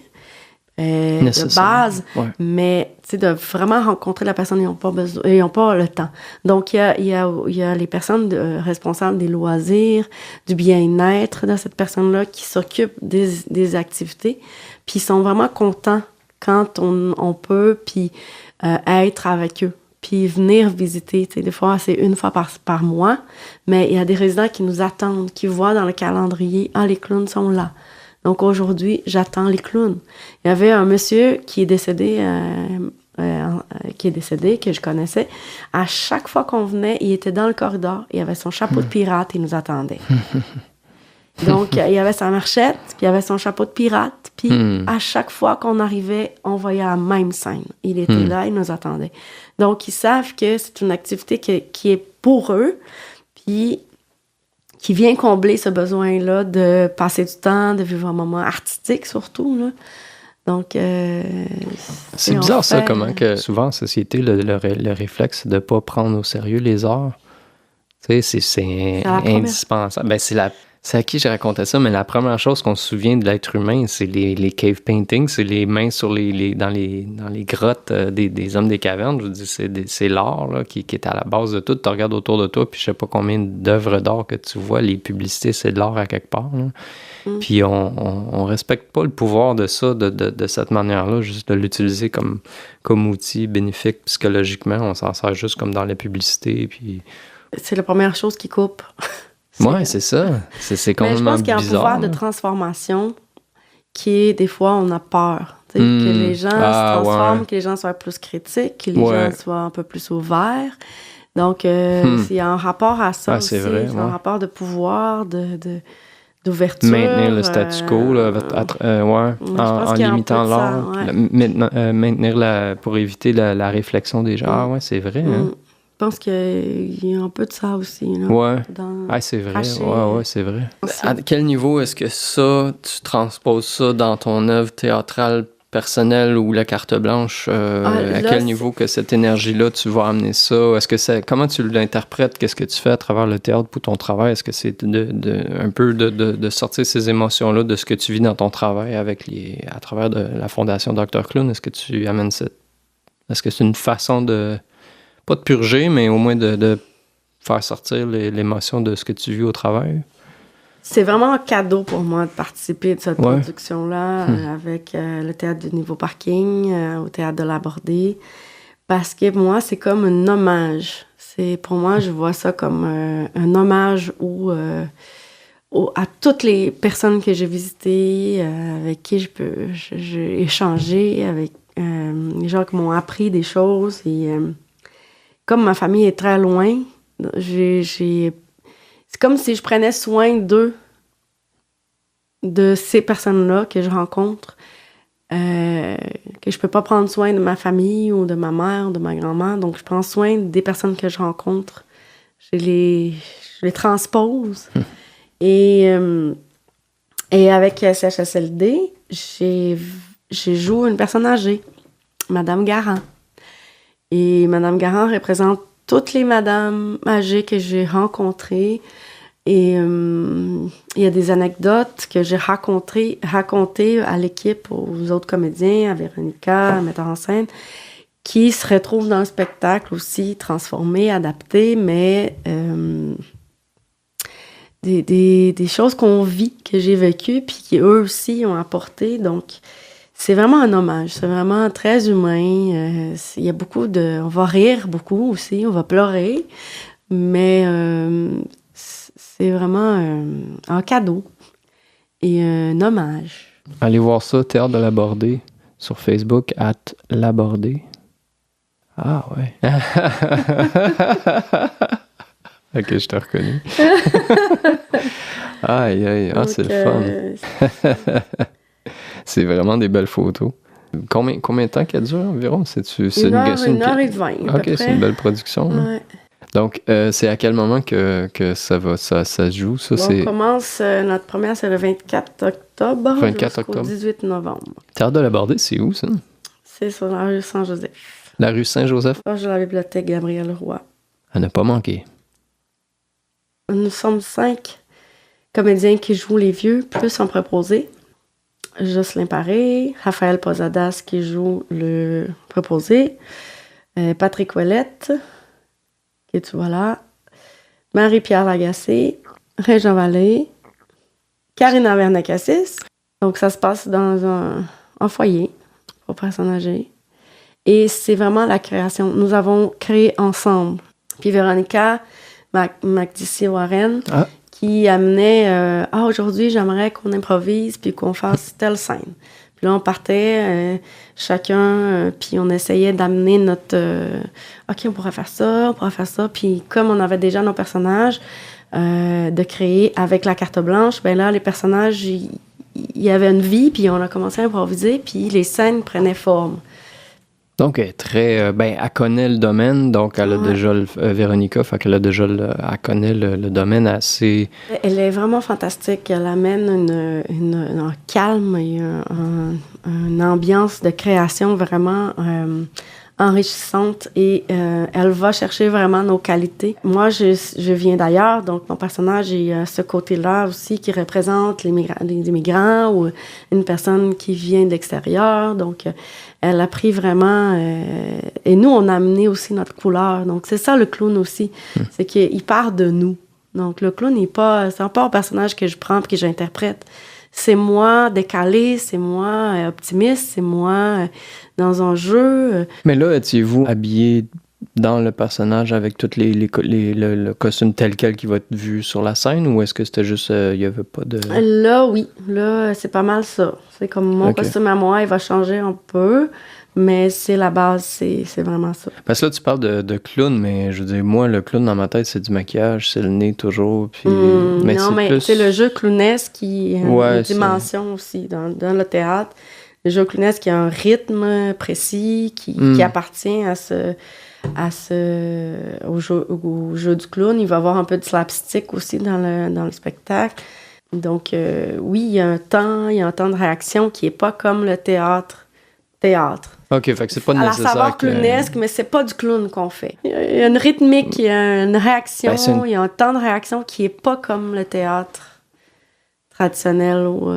de base, mais de vraiment rencontrer la personne, ils n'ont pas le temps. Donc, il y a les personnes responsables des loisirs, du bien-être de cette personne-là qui s'occupent des activités, puis ils sont vraiment contents quand on peut puis être avec eux, puis venir visiter. Des fois, c'est une fois par mois, mais il y a des résidents qui nous attendent, qui voient dans le calendrier « Ah, les clowns sont là ». Donc aujourd'hui, j'attends les clowns. Il y avait un monsieur qui est décédé, que je connaissais. À chaque fois qu'on venait, il était dans le corridor, il avait son chapeau de pirate, il nous attendait. Donc, il avait sa marchette, puis il avait son chapeau de pirate, puis à chaque fois qu'on arrivait, on voyait la même scène. Il était là, il nous attendait. Donc, ils savent que c'est une activité qui est pour eux, puis qui vient combler ce besoin-là de passer du temps, de vivre un moment artistique surtout, là. Donc, c'est bizarre ça, comment que souvent en société, le réflexe de ne pas prendre au sérieux les arts, tu sais, c'est indispensable. Ben, c'est à qui j'ai raconté ça, mais la première chose qu'on se souvient de l'être humain, c'est les cave paintings, c'est les mains sur dans les grottes des hommes des cavernes. Je veux dire, c'est l'art là, qui est à la base de tout. Tu regardes autour de toi, puis je sais pas combien d'œuvres d'art que tu vois. Les publicités, c'est de l'art à quelque part. Là. Puis on respecte pas le pouvoir de ça de cette manière-là, juste de l'utiliser comme outil bénéfique psychologiquement. On s'en sert juste comme dans la publicité. Puis... C'est la première chose qui coupe. Oui, c'est ça. C'est complètement bizarre. Mais je pense qu'il y a un pouvoir de transformation qui est, des fois, on a peur. Que les gens se transforment, que les gens soient plus critiques, que les gens soient un peu plus ouverts. Donc, il y a un rapport à ça aussi. C'est vrai, un rapport de pouvoir, d'ouverture. Maintenir le statu quo, là, en limitant l'art. Maintenir pour éviter la réflexion des gens. Ah ouais, c'est vrai, hein? Je pense qu'il y a un peu de ça aussi. Là, c'est vrai. C'est vrai. À quel niveau est-ce que tu transposes ça dans ton œuvre théâtrale personnelle ou la carte blanche? À quel niveau que cette énergie-là, tu vas amener ça? Comment tu l'interprètes? Qu'est-ce que tu fais à travers le théâtre pour ton travail? Est-ce que c'est un peu de sortir ces émotions-là de ce que tu vis dans ton travail à travers de la Fondation Dr. Clown? Est-ce que tu amènes Est-ce que c'est une façon de... Pas de purger, mais au moins de faire sortir l'émotion de ce que tu vis au travail. C'est vraiment un cadeau pour moi de participer de cette production-là avec le Théâtre du Nouveau Parking, au Théâtre de l'Abordé, parce que moi, c'est comme un hommage. Pour moi, je vois ça comme un hommage à toutes les personnes que j'ai visitées, avec qui j'ai échangé, avec les gens qui m'ont appris des choses. Et comme ma famille est très loin, c'est comme si je prenais soin d'eux, de ces personnes-là que je rencontre, que je peux pas prendre soin de ma famille ou de ma mère, de ma grand-mère. Donc, je prends soin des personnes que je rencontre. Je les transpose. Et avec CHSLD, j'ai joué une personne âgée, Madame Garand. Et Madame Garand représente toutes les madames âgées que j'ai rencontrées. Et il y a des anecdotes que j'ai racontées à l'équipe, aux autres comédiens, à Véronica, à metteur en scène, qui se retrouvent dans le spectacle aussi, transformés, adaptés, mais des choses qu'on vit, que j'ai vécues, puis qui eux aussi ont apporté. Donc, c'est vraiment un hommage. C'est vraiment très humain. Il y a beaucoup de... On va rire beaucoup aussi, on va pleurer, mais c'est vraiment un cadeau et un hommage. Allez voir ça, Théâtre de l'Abordé, sur Facebook, @l'Abordé. Ah ouais. Ok, je t'ai reconnu. Aïe, aïe, c'est le fun. C'est vraiment des belles photos. Combien de temps qu'elle dure environ? Une heure et 20. Ok, c'est une belle production. Ouais. Donc, c'est à quel moment que ça se joue? On commence, notre première, c'est le 24 octobre 24 jusqu'au octobre. 18 novembre. Théâtre de l'Abordé, c'est où, ça? C'est sur la rue Saint-Joseph. La rue Saint-Joseph? Proche de la bibliothèque Gabriel-Roy. À ne pas manquer. Nous sommes 5 comédiens qui jouent les vieux, plus un préposé. Jocelyn Paré, Raphaël Posadas qui joue le préposé, Patrick Ouellette, qui est voilà, Marie-Pierre Lagacé, Régent Vallée, Karina Vernacassis. Donc, ça se passe dans un foyer pour personnes âgées. Et c'est vraiment la création. Nous avons créé ensemble. Puis Véronica McDissy-Warren, qui amenait aujourd'hui, j'aimerais qu'on improvise puis qu'on fasse telle scène. Puis là, on partait chacun, puis on essayait d'amener notre... OK, on pourrait faire ça. Puis comme on avait déjà nos personnages, de créer avec la carte blanche, ben là, les personnages, il y avait une vie, puis on a commencé à improviser, puis les scènes prenaient forme. Donc, elle connaît le domaine, donc elle a déjà Véronica, fait qu'elle a déjà elle connaît le domaine assez... Elle est vraiment fantastique. Elle amène un calme et une ambiance de création vraiment enrichissante et elle va chercher vraiment nos qualités. Moi, je viens d'ailleurs, donc mon personnage est ce côté-là aussi qui représente les immigrants ou une personne qui vient de l'extérieur. Donc, elle a pris vraiment... et nous, on a amené aussi notre couleur. Donc, c'est ça le clown aussi. C'est qu'il part de nous. Donc, le clown c'est pas un personnage que je prends et que j'interprète. C'est moi décalé, c'est moi optimiste, c'est moi dans un jeu. Mais là, étiez-vous habillé dans le personnage avec tous le costume tel quel qui va être vu sur la scène, ou est-ce que c'était juste, il n'y avait pas de... Là, oui. Là, c'est pas mal ça. C'est comme mon costume à moi, il va changer un peu, mais c'est la base, c'est vraiment ça. Parce que là, tu parles de clown, mais je veux dire, moi, le clown dans ma tête, c'est du maquillage, c'est le nez toujours, puis... mais c'est le jeu clownesque qui a une dimension aussi dans le théâtre. Le jeu clownesque qui a un rythme précis, qui appartient au jeu du clown. Il va y avoir un peu de slapstick aussi dans le spectacle. Donc, oui, il y a un temps de réaction qui n'est pas comme le théâtre. OK, fait que c'est pas nécessaire. À la savoir clownesque, mais c'est pas du clown qu'on fait. Il y a une rythmique, il y a une réaction, il y a un temps de réaction qui est pas comme le théâtre traditionnel ou...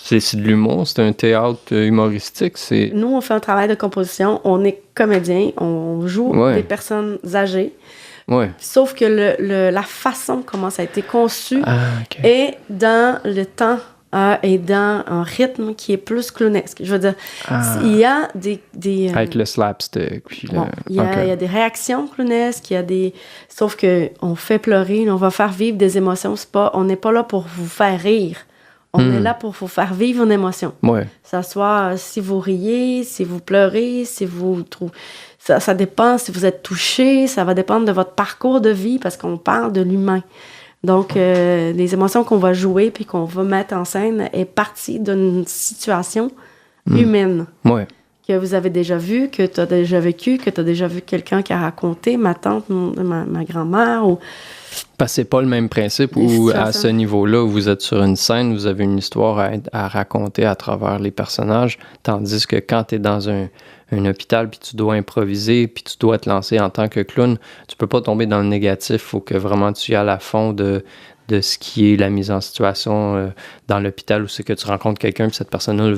C'est de l'humour, c'est un théâtre humoristique, c'est... Nous, on fait un travail de composition, on est comédien, on joue des personnes âgées. Ouais. Sauf que la façon comment ça a été conçu est dans le temps est dans un rythme qui est plus clownesque. Je veux dire, il y a des avec le slapstick. Puis bon, il y a des réactions clownesques, sauf qu'on fait pleurer, on va faire vivre des émotions. On n'est pas là pour vous faire rire. On est là pour vous faire vivre une émotion. Ouais. Ça soit si vous riez, si vous pleurez, si vous trouvez... Ça dépend si vous êtes touché, ça va dépendre de votre parcours de vie parce qu'on parle de l'humain. Donc, les émotions qu'on va jouer puis qu'on va mettre en scène est partie d'une situation humaine. Ouais. Que vous avez déjà vu, que tu as déjà vécu, que tu as déjà vu quelqu'un qui a raconté, ma tante, ma grand-mère ou... Parce que c'est pas le même principe où, à ce niveau-là, où vous êtes sur une scène, vous avez une histoire à raconter à travers les personnages, tandis que quand tu es dans un hôpital, puis tu dois improviser, puis tu dois te lancer en tant que clown, tu peux pas tomber dans le négatif. Il faut que vraiment tu y ailles à fond de ce qui est la mise en situation dans l'hôpital, où c'est que tu rencontres quelqu'un, puis cette personne-là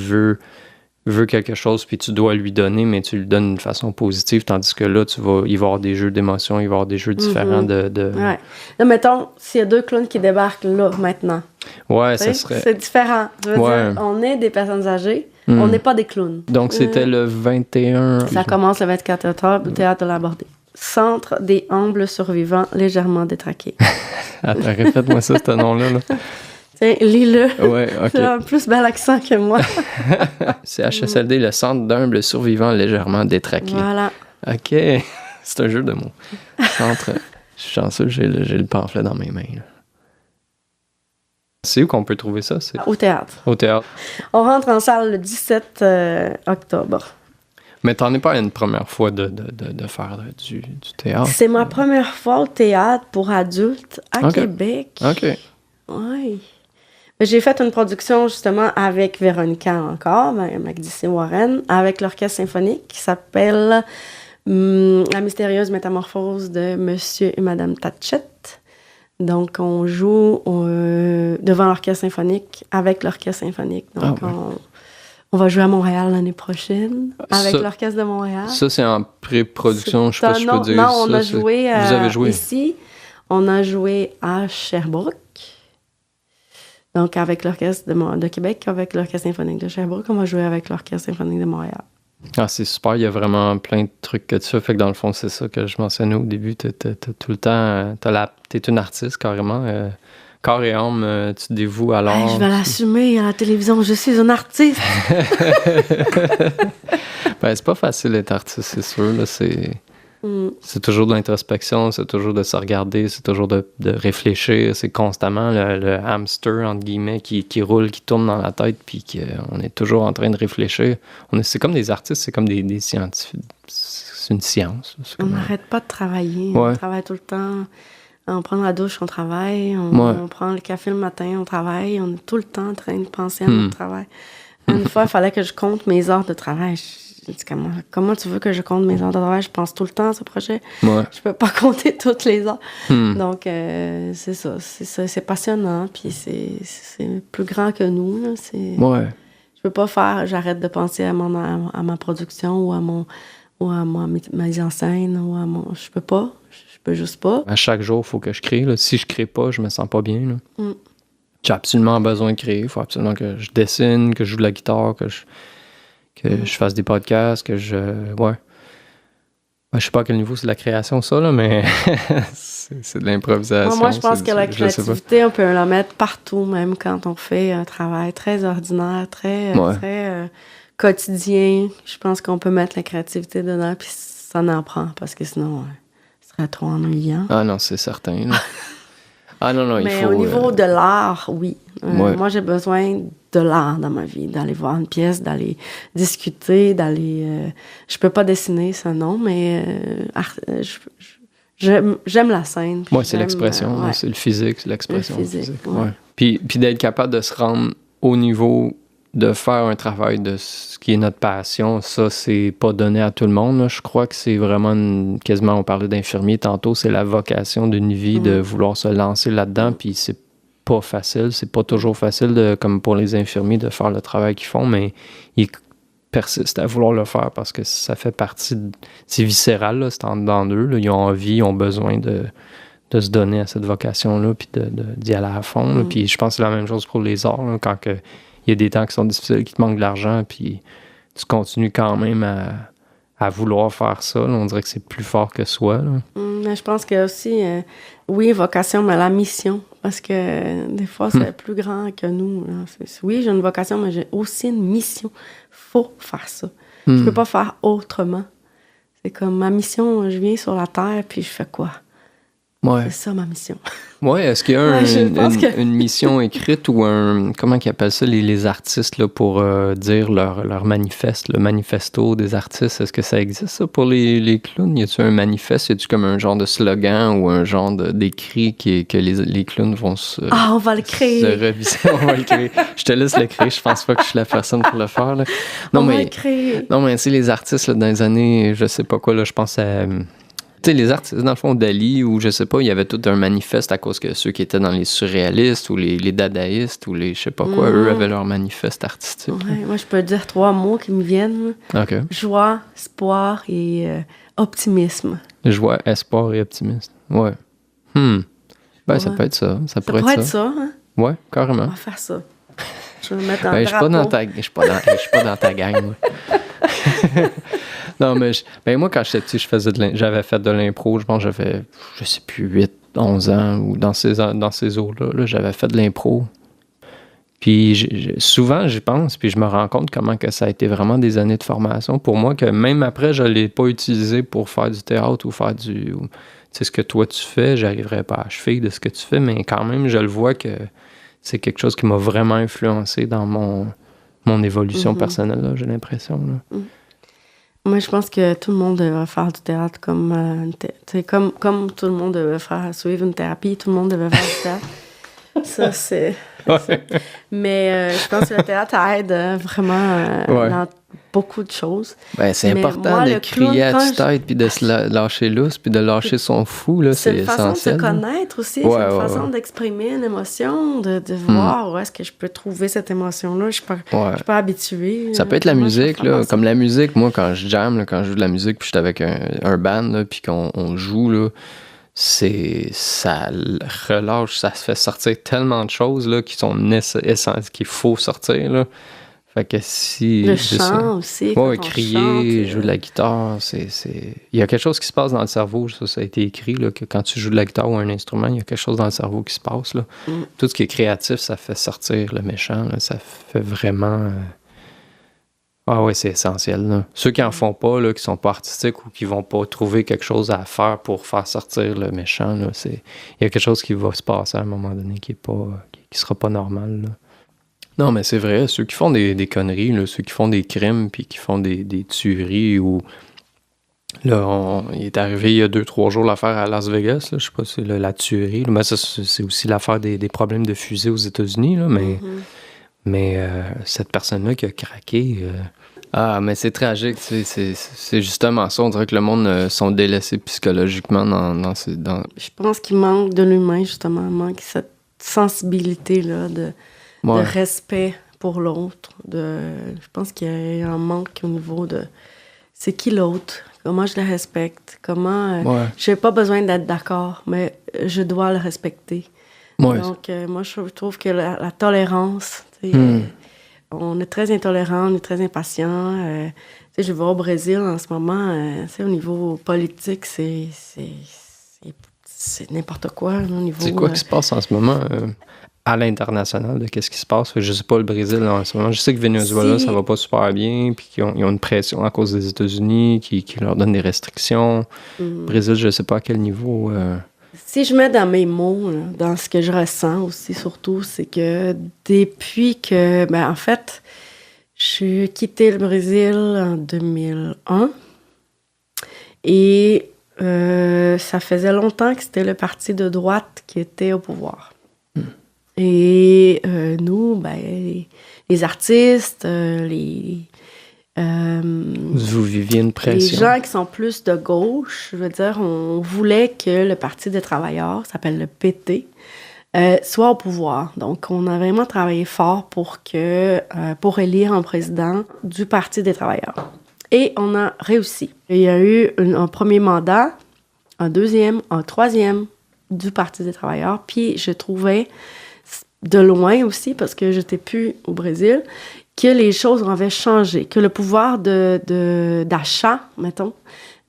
veut quelque chose, puis tu dois lui donner, mais tu lui donnes d'une façon positive, tandis que là, il va y avoir des jeux d'émotions, il va y avoir des jeux différents de... Ouais. Là, mettons, s'il y a 2 clowns qui débarquent là, maintenant. Ouais, ça serait... C'est différent. Je veux dire, on est des personnes âgées, on n'est pas des clowns. Donc, c'était le 21... Ça commence le 24 octobre au Théâtre de la Bordée. Centre des humbles survivants légèrement détraqués. Attends, répète-moi ça, ce nom-là. Là. Tiens, lis-le. Ouais, OK. Tu as un plus bel accent que moi. C'est HSLD, le Centre d'humbles survivants légèrement détraqués. Voilà. OK. C'est un jeu de mots. Centre... Je suis chanceux, j'ai le pamphlet dans mes mains. Là. C'est où qu'on peut trouver ça? Au théâtre. Au théâtre. On rentre en salle le 17 octobre. Mais t'en es pas une première fois de faire du théâtre? C'est ma première fois au théâtre pour adultes à Québec. OK. Oui. J'ai fait une production justement avec Véronica encore, Magdicé Warren, avec l'Orchestre symphonique qui s'appelle La mystérieuse métamorphose de Monsieur et Madame Tatchett. Donc, on joue devant l'Orchestre symphonique, avec l'Orchestre symphonique. Donc, on va jouer à Montréal l'année prochaine, avec l'Orchestre de Montréal. Ça, c'est en pré-production, je sais pas si je peux dire. Non, on a joué, vous avez joué ici. On a joué à Sherbrooke. Donc, avec l'Orchestre de Québec, avec l'Orchestre symphonique de Sherbrooke, on va jouer avec l'Orchestre symphonique de Montréal. Ah, c'est super. Il y a vraiment plein de trucs que tu fais. Fait que dans le fond, c'est ça que je mentionnais au début. T'as tout le temps... T'es une artiste, carrément. Corps et âme, tu te dévoues alors... Hey, je vais l'assumer à la télévision. Je suis une artiste! Ben, c'est pas facile d'être artiste, c'est sûr. Là, c'est toujours de l'introspection, c'est toujours de se regarder, c'est toujours de réfléchir. C'est constamment le hamster, entre guillemets, qui roule, qui tourne dans la tête, puis qu'on est toujours en train de réfléchir. C'est comme des artistes, c'est comme des scientifiques. C'est une science. On n'arrête pas de travailler. Ouais. On travaille tout le temps. On prend la douche, on travaille. On prend le café le matin, on travaille. On est tout le temps en train de penser à notre travail. Une fois, il fallait que je compte mes heures de travail. Je dis, comment tu veux que je compte mes heures de travail? Je pense tout le temps à ce projet. Ouais. Je peux pas compter toutes les heures. Donc, c'est ça. C'est passionnant. Puis c'est plus grand que nous. Là. Je peux pas faire... J'arrête de penser à ma production ou à ma mise en scène. Je peux pas. Je peux juste pas. À chaque jour, il faut que je crée. Là. Si je crée pas, je me sens pas bien. Là. J'ai absolument besoin de créer. Il faut absolument que je dessine, que je joue de la guitare, que je fasse des podcasts, que je... Ouais. Je sais pas à quel niveau c'est de la création, ça, là, mais c'est de l'improvisation. Moi, je pense que la créativité, on peut la mettre partout, même quand on fait un travail très ordinaire, très quotidien. Je pense qu'on peut mettre la créativité dedans, puis ça en prend, parce que sinon, ce serait trop ennuyant. Ah non, c'est certain. Là. Ah non, il faut... Mais au niveau de l'art, oui. Moi, j'ai besoin de l'art dans ma vie, d'aller voir une pièce, d'aller discuter, d'aller... je peux pas dessiner, ça non, mais j'aime la scène. Oui, c'est l'expression, c'est le physique, c'est l'expression. Le physique. Ouais. Puis d'être capable de se rendre au niveau de faire un travail de ce qui est notre passion, ça, c'est pas donné à tout le monde. Là. Je crois que c'est vraiment quasiment, on parlait d'infirmier tantôt, c'est la vocation d'une vie de vouloir se lancer là-dedans, puis c'est pas facile. C'est pas toujours facile, comme pour les infirmiers, de faire le travail qu'ils font, mais ils persistent à vouloir le faire parce que ça fait partie c'est viscéral, là, c'est en dedans d'eux. Là. Ils ont envie, ils ont besoin de se donner à cette vocation-là, puis d'y aller à fond. Là. Puis je pense que c'est la même chose pour les arts, là, quand il y a des temps qui sont difficiles, qui te manquent de l'argent, puis tu continues quand même à vouloir faire ça. Là. On dirait que c'est plus fort que soi. Là. Mais je pense que aussi, oui, vocation, mais la mission. Parce que des fois, c'est plus grand que nous. Là. Oui, j'ai une vocation, mais j'ai aussi une mission. Faut faire ça. Je peux pas faire autrement. C'est comme ma mission, je viens sur la Terre, puis je fais quoi? Ouais. C'est ça, ma mission. Oui, est-ce qu'il y a une mission écrite ou comment ils appellent ça, les artistes, là, pour dire leur manifeste, le manifesto des artistes? Est-ce que ça existe, ça, pour les clowns? Y a-tu un manifeste? Y a-tu comme un genre de slogan ou un genre d'écrit que les clowns vont se... on va le créer! On va le créer. Je te laisse le créer. Je pense pas que je suis la personne pour le faire. Là. On va le créer! Non, mais tu sais, les artistes, là, dans les années, je sais pas quoi, là, je pense à... Tu sais, les artistes, dans le fond, Dali, ou je sais pas, il y avait tout un manifeste à cause que ceux qui étaient dans les surréalistes ou les dadaïstes ou les je sais pas quoi, eux avaient leur manifeste artistique. Ouais, moi, je peux dire 3 mots qui me viennent. OK. Joie, espoir et optimisme. Joie, espoir et optimisme. Ouais. Ben, ouais. Ça peut être ça. Ça pourrait être ça. Hein? Ouais, carrément. On va faire ça. Je vais me mettre en je suis pas dans ta gang, moi. Non, mais moi, quand j'étais petit, j'avais fait de l'impro, je pense que j'avais, je sais plus, 8, 11 ans, ou dans ces eaux-là, là, j'avais fait de l'impro. Puis souvent, j'y pense, puis je me rends compte comment que ça a été vraiment des années de formation pour moi, que même après, je ne l'ai pas utilisé pour faire du théâtre ou faire tu sais, ce que toi tu fais, j'arriverais pas à achever de ce que tu fais, mais quand même, je le vois que c'est quelque chose qui m'a vraiment influencé dans mon évolution personnelle, là, j'ai l'impression. Là. Moi, je pense que tout le monde devrait faire du théâtre comme tout le monde devrait suivre une thérapie, tout le monde devrait faire du théâtre. Ça, c'est... Ouais. Mais je pense que le théâtre aide vraiment dans beaucoup de choses. Ben, c'est important de crier à tue-tête, puis de se lâcher lousse, puis de lâcher son fou, là, c'est essentiel. C'est une façon de se connaître aussi, c'est une façon d'exprimer une émotion, de voir où est-ce que je peux trouver cette émotion-là. Je suis pas habituée. Ça peut être la musique, là, comme la musique, moi, quand je jam, là, quand je joue de la musique, puis je suis avec un band, là, puis qu'on joue, là, ça relâche, ça se fait sortir tellement de choses, là, qui sont essentielles, qu'il faut sortir, là. Fait que si... Le chant aussi. Ouais, crier, jouer de la guitare, il y a quelque chose qui se passe dans le cerveau, ça a été écrit, là, que quand tu joues de la guitare ou un instrument, il y a quelque chose dans le cerveau qui se passe, là. Tout ce qui est créatif, ça fait sortir le méchant, là, ça fait vraiment... Ah oui, c'est essentiel, là. Ceux qui en font pas, là, qui sont pas artistiques ou qui vont pas trouver quelque chose à faire pour faire sortir le méchant, là, il y a quelque chose qui va se passer à un moment donné qui sera pas normal, là. Non, mais c'est vrai, ceux qui font des conneries, là, ceux qui font des crimes puis qui font des tueries ou... Là, il est arrivé il y a 2-3 jours l'affaire à Las Vegas, là, je sais pas si c'est la tuerie. Là, mais ça, c'est aussi l'affaire des problèmes de fusée aux États-Unis, là, mais cette personne-là qui a craqué... mais c'est tragique, c'est justement ça. On dirait que le monde sont délaissés psychologiquement dans... Je pense qu'il manque de l'humain, justement. Il manque cette sensibilité-là de respect pour l'autre. Je pense qu'il y a un manque au niveau de... C'est qui l'autre? Comment je le respecte? Comment... Je n'ai pas besoin d'être d'accord, mais je dois le respecter. Ouais. Donc, moi, je trouve que la tolérance... On est très intolérant, on est très impatient. Je vais au Brésil en ce moment. Au niveau politique, c'est n'importe quoi. Au niveau, c'est quoi qui se passe en ce moment à l'international? De qu'est-ce qui se passe? Je sais pas le Brésil là, en ce moment. Je sais que Venezuela, ça va pas super bien, puis qu'ils ont une pression à cause des États-Unis qui leur donne des restrictions. Brésil, je sais pas à quel niveau... Si je mets dans mes mots, là, dans ce que je ressens aussi, surtout, c'est que depuis que... en fait, j'ai quitté le Brésil en 2001 et ça faisait longtemps que c'était le parti de droite qui était au pouvoir. Et nous, les artistes, vous viviez une pression. Les gens qui sont plus de gauche, je veux dire, on voulait que le Parti des travailleurs, ça s'appelle le PT, soit au pouvoir. Donc, on a vraiment travaillé fort pour élire un président du Parti des travailleurs. Et on a réussi. Il y a eu un premier mandat, un deuxième, un troisième, du Parti des travailleurs. Puis je trouvais, de loin aussi, parce que j'étais plus au Brésil, que les choses avaient changé, que le pouvoir d'achat, mettons,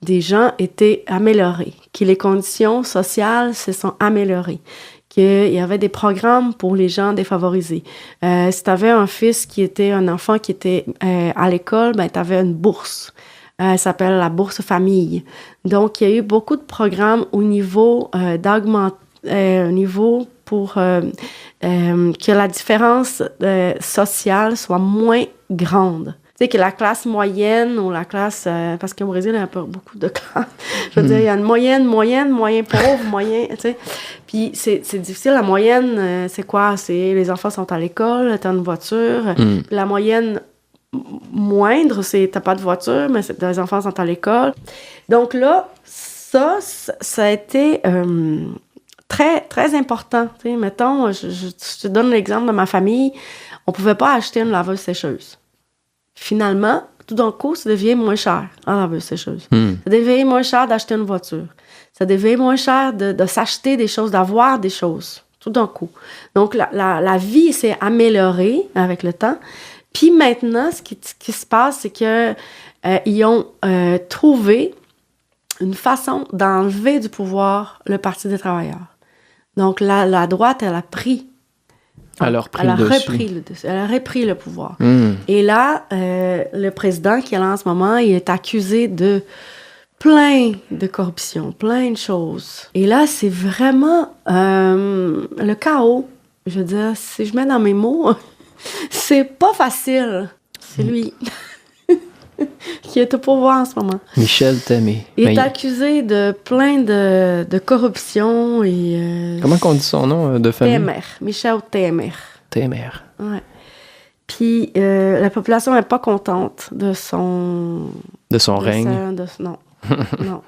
des gens était amélioré, que les conditions sociales se sont améliorées, qu'il y avait des programmes pour les gens défavorisés. Si tu avais un enfant qui était à l'école, ben tu avais une bourse. Ça s'appelle la bourse famille. Donc, il y a eu beaucoup de programmes au niveau au niveau pour que la différence sociale soit moins grande. Tu sais, que la classe moyenne ou la classe... parce qu'au Brésil, il y a beaucoup de classes. Je veux dire, il y a une moyen pauvre, moyen... Tu sais. Puis c'est difficile. La moyenne, c'est quoi? C'est les enfants sont à l'école, t'as une voiture. Puis la moyenne moindre, c'est t'as pas de voiture, mais les enfants sont à l'école. Donc là, ça a été... très, très important. Tu sais, mettons, je te donne l'exemple de ma famille. On pouvait pas acheter une laveuse sécheuse. Finalement, tout d'un coup, ça devient moins cher, la laveuse sécheuse. Ça devient moins cher d'acheter une voiture. Ça devient moins cher de s'acheter des choses, d'avoir des choses, tout d'un coup. Donc, la vie s'est améliorée avec le temps. Puis maintenant, ce qui se passe, c'est que ils ont trouvé une façon d'enlever du pouvoir le Parti des travailleurs. Donc, la droite, elle a pris. Elle a repris le pouvoir. Et là, le président qui est là en ce moment, il est accusé de plein de corruption, plein de choses. Et là, c'est vraiment le chaos. Je veux dire, si je mets dans mes mots, c'est pas facile. C'est lui qui est au pouvoir en ce moment. Michel Témé. Il est accusé de plein de corruption et... Comment on dit son nom de famille? Temer. Michel Temer. Temer. Ouais. Puis la population n'est pas contente de son... De son règne. Non. Non.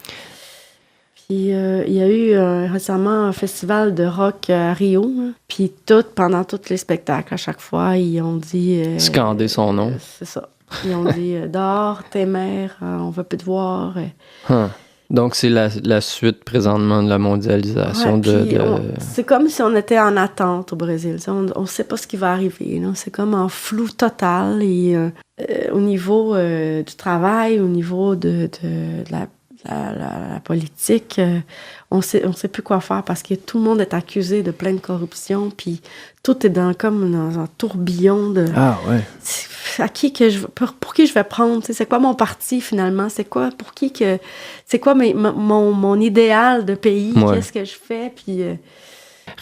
Puis il y a eu récemment un festival de rock à Rio. Hein. Puis pendant tous les spectacles, à chaque fois, ils ont dit... Scander son nom. C'est ça. Ils ont dit dehors, Temer, on veut plus te voir. Donc, c'est la suite présentement de la mondialisation. C'est comme si on était en attente au Brésil. On ne sait pas ce qui va arriver. Là. C'est comme en flou total. Et au niveau du travail, au niveau de la politique, on sait plus quoi faire parce que tout le monde est accusé de plein de corruption. Puis tout est comme dans un tourbillon de... Ah, ouais. À qui pour qui je vais prendre, c'est quoi mon parti finalement, c'est quoi mon idéal de pays, qu'est-ce que je fais, puis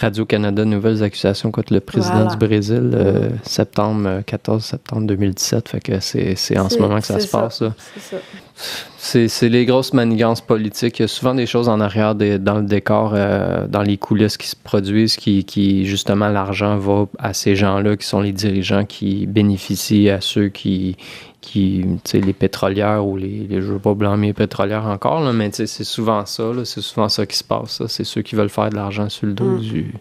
Radio-Canada, nouvelles accusations contre le président du Brésil, 14 septembre 2017, fait que c'est en ce moment que ça se passe. C'est ça. C'est les grosses manigances politiques. Il y a souvent des choses en arrière dans le décor, dans les coulisses qui se produisent, qui justement, l'argent va à ces gens-là qui sont les dirigeants qui bénéficient à ceux qui tu sais, les pétrolières ou je veux pas blâmer les pétrolières encore, là, mais tu sais, c'est souvent ça, là, c'est souvent ça qui se passe. Là. C'est ceux qui veulent faire de l'argent sur le dos du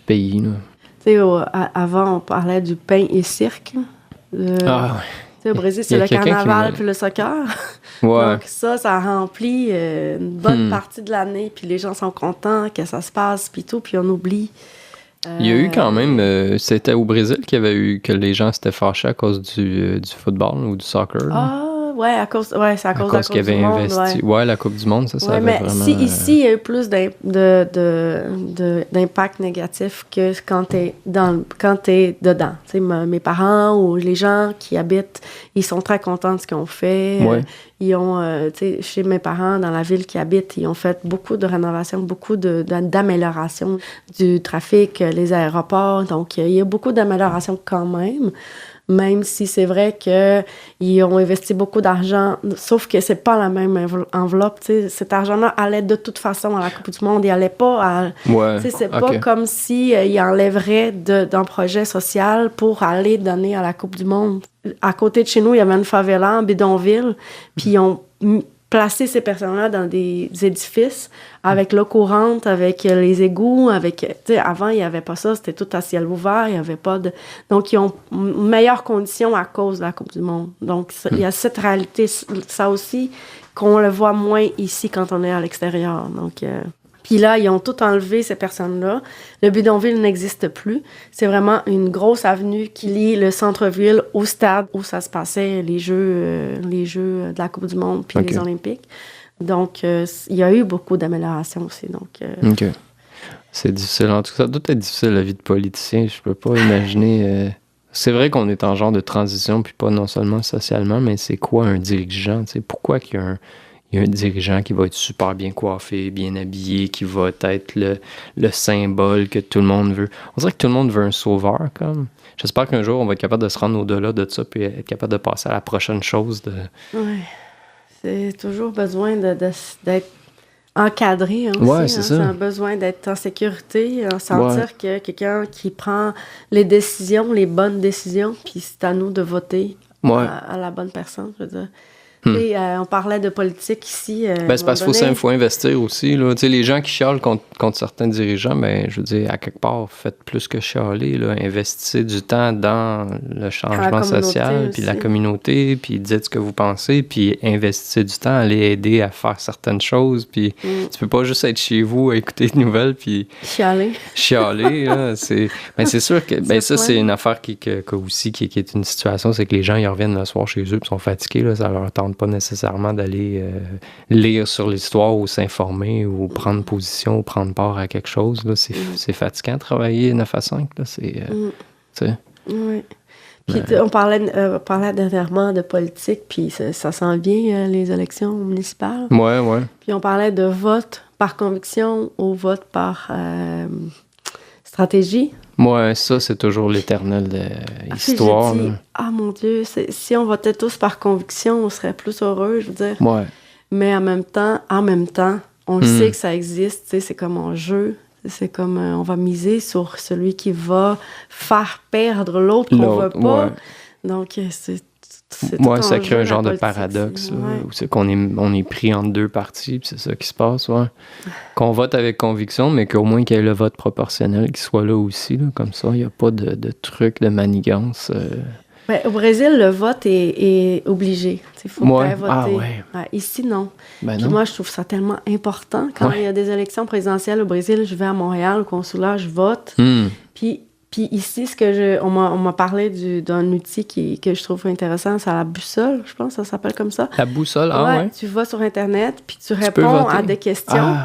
pays. Tu sais, avant, on parlait du pain et cirque. Ah ouais. Au Brésil, c'est le carnaval puis le soccer. Ouais. Donc ça remplit une bonne partie de l'année, puis les gens sont contents que ça se passe, puis tout, puis on oublie. Il y a eu quand même, c'était au Brésil qu'il y avait eu que les gens s'étaient fâchés à cause du football ou du soccer. Ouais, c'est à cause de la Coupe qu'il avait du Monde. Investi. Ouais, la Coupe du Monde, ça avait mais vraiment... ici, il y a eu plus d'impact négatif que quand t'es dedans. Tu sais, mes parents ou les gens qui habitent, ils sont très contents de ce qu'ils ont fait. Ouais. Ils ont, tu sais, chez mes parents, dans la ville qu'ils habitent, ils ont fait beaucoup de rénovations, beaucoup d'améliorations du trafic, les aéroports. Donc, il y a beaucoup d'améliorations quand même si c'est vrai qu'ils ont investi beaucoup d'argent, sauf que c'est pas la même enveloppe. T'sais. Cet argent-là allait de toute façon à la Coupe du Monde. Il allait pas à... Ouais, c'est pas comme si il enlèverait d'un projet social pour aller donner à la Coupe du Monde. À côté de chez nous, il y avait une favela en bidonville, puis ils ont placer ces personnes-là dans des édifices avec l'eau courante, avec les égouts, tu sais, avant, il n'y avait pas ça, c'était tout à ciel ouvert, il n'y avait pas de... Donc, ils ont une meilleure condition à cause de la Coupe du Monde. Donc, il y a cette réalité, ça aussi, qu'on le voit moins ici quand on est à l'extérieur. Donc, Puis là, ils ont tout enlevé, ces personnes-là. Le bidonville n'existe plus. C'est vraiment une grosse avenue qui lie le centre-ville au stade où ça se passait, les jeux de la Coupe du Monde puis les Olympiques. Donc, il y a eu beaucoup d'améliorations aussi. Donc, OK. C'est difficile. En tout cas, ça doit être difficile, la vie de politicien. Je peux pas imaginer... C'est vrai qu'on est en genre de transition, puis pas non seulement socialement, mais c'est quoi un dirigeant? T'sais, pourquoi qu'il y a un dirigeant qui va être super bien coiffé, bien habillé, qui va être le symbole que tout le monde veut. On dirait que tout le monde veut un sauveur, comme. J'espère qu'un jour, on va être capable de se rendre au-delà de ça puis être capable de passer à la prochaine chose. Oui. C'est toujours besoin d'être encadré aussi. Ouais, c'est ça. C'est un besoin d'être en sécurité, sentir que quelqu'un qui prend les décisions, les bonnes décisions, puis c'est à nous de voter à la bonne personne, je veux dire. Et on parlait de politique ici. C'est parce qu'il faut investir aussi. Là. Les gens qui chialent contre certains dirigeants, je veux dire, à quelque part, faites plus que chialer. Là. Investissez du temps dans le changement social, puis la communauté, puis dites ce que vous pensez, puis investissez du temps à les aider à faire certaines choses. Puis tu peux pas juste être chez vous à écouter des nouvelles, puis chialer. Là, c'est sûr que ça, c'est une affaire qui est une situation, c'est que les gens, ils reviennent le soir chez eux, puis sont fatigués, là, ça leur tente pas nécessairement d'aller lire sur l'histoire ou s'informer ou prendre position ou prendre part à quelque chose. Là. C'est fatigant de travailler 9 à 5. Là. Oui. Puis on parlait dernièrement de politique, puis ça s'en vient, les élections municipales. Oui. Puis on parlait de vote par conviction ou vote par stratégie. Moi, ça, c'est toujours l'éternelle histoire. J'ai dit, mon Dieu, si on votait tous par conviction, on serait plus heureux, je veux dire. Ouais. Mais en même temps, on sait que ça existe, tu sais, c'est comme un jeu. C'est comme on va miser sur celui qui va faire perdre l'autre qu'on veut pas. Ouais. Donc, c'est ça crée un genre de paradoxe, là, où c'est qu'on est pris entre deux parties, puis c'est ça qui se passe, Qu'on vote avec conviction, mais qu'au moins qu'il y ait le vote proportionnel qui soit là aussi, là, comme ça, il n'y a pas de truc de manigance. Au Brésil, le vote est obligé. Il faut voter. Ici, non. Puis non. Moi, je trouve ça tellement important. Quand il y a des élections présidentielles au Brésil, je vais à Montréal, au consulat, je vote. Puis ici, on m'a parlé d'un outil que je trouve intéressant, c'est la boussole, je pense que ça s'appelle comme ça. La boussole, Tu vas sur Internet, puis tu réponds à des questions.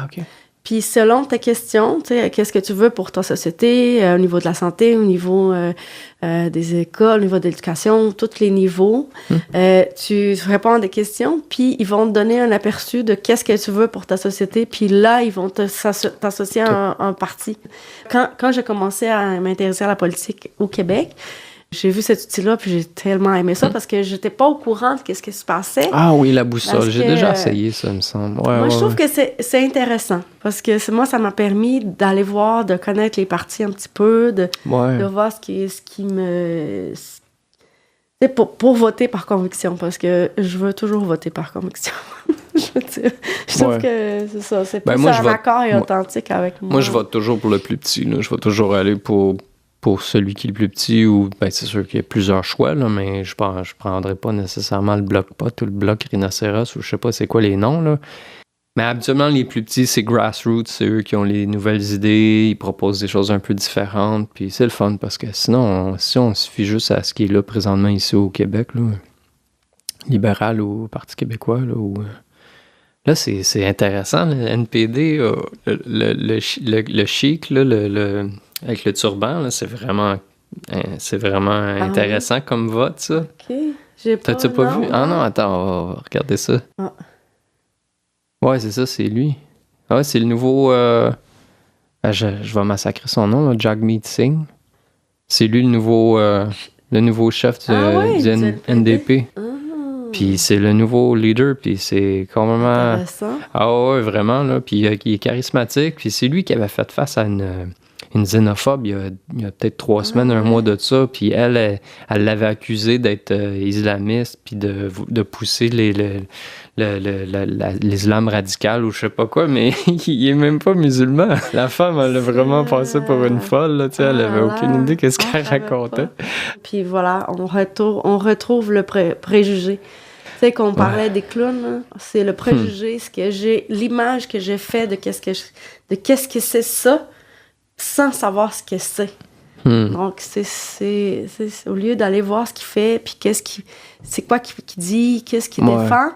Puis selon tes questions, tu sais, qu'est-ce que tu veux pour ta société, au niveau de la santé, au niveau des écoles, au niveau de l'éducation, tous les niveaux, tu réponds à des questions, puis ils vont te donner un aperçu de qu'est-ce que tu veux pour ta société, puis là, ils vont t'associer à un parti. Quand j'ai commencé à m'intéresser à la politique au Québec, j'ai vu cet outil-là, puis j'ai tellement aimé ça parce que j'étais pas au courant de ce qui se passait. Ah oui, la boussole. J'ai déjà essayé ça, il me semble. Moi, je trouve que c'est intéressant parce que moi, ça m'a permis d'aller voir, de connaître les partis un petit peu, de voir ce qui me... C'est pour voter par conviction, parce que je veux toujours voter par conviction. Je trouve que c'est ça. C'est plus un accord et authentique avec moi. Moi, je vote toujours pour le plus petit. Là. Je vais toujours aller pour celui qui est le plus petit, ou c'est sûr qu'il y a plusieurs choix, là, mais je prendrais pas nécessairement le bloc pot ou le bloc rhinocéros, ou je sais pas c'est quoi les noms, là. Mais habituellement, les plus petits, c'est grassroots, c'est eux qui ont les nouvelles idées, ils proposent des choses un peu différentes, puis c'est le fun, parce que sinon, si on se fie juste à ce qui est là présentement ici au Québec, là, libéral ou Parti québécois, là, là, c'est intéressant, le NPD, le chic, là, avec le turban, là, c'est vraiment intéressant comme vote, ça. OK. T'as-tu pas vu? Ah non, attends, on va regarder ça. Ouais, c'est ça, c'est lui. Ah ouais, c'est le nouveau... je vais massacrer son nom, là, Jagmeet Singh. C'est lui le nouveau chef du NDP. Puis c'est le nouveau leader, puis c'est complètement... Intéressant. Ah ouais, vraiment, là. Puis il est charismatique, puis c'est lui qui avait fait face à une xénophobe il y a peut-être 3 semaines, un mois de ça, puis elle l'avait accusé d'être islamiste, puis de pousser l'islam radical ou je sais pas quoi, mais il est même pas musulman. La femme, elle l'a vraiment passé pour une folle, là, tu sais, elle avait aucune idée qu'est-ce qu'elle racontait. Puis voilà, on retrouve le préjugé. sais qu'on parlait des clowns, là, c'est le préjugé, ce que j'ai, l'image que j'ai fait de qu'est-ce que c'est ça, sans savoir ce que c'est. Donc, c'est au lieu d'aller voir ce qu'il fait, puis c'est quoi qu'il dit, qu'est-ce qu'il défend,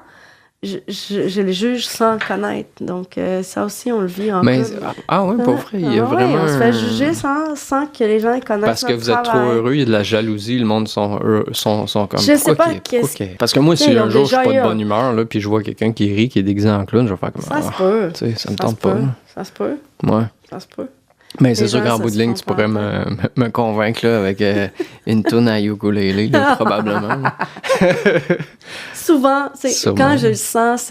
je le juge sans le connaître. Donc, ça aussi, on le vit en Mais, couple. oui, pas vrai. Il y a vraiment... on se fait juger sans que les gens connaissent Parce que vous êtes trop heureux, il y a de la jalousie, le monde sont comme... Je sais pas Parce que moi, si un jour, je suis pas de bonne eu humeur, là, puis je vois quelqu'un qui rit, qui est déguisé en clown, je vais faire comme... Ça se peut. Tu sais, ça me tente pas. Ça se peut. Ouais. Ça se peut. Mais c'est sûr qu'en bout de ligne, tu pourrais me convaincre là, avec une toune à ukulélé, là, probablement. Là. Souvent, quand je sens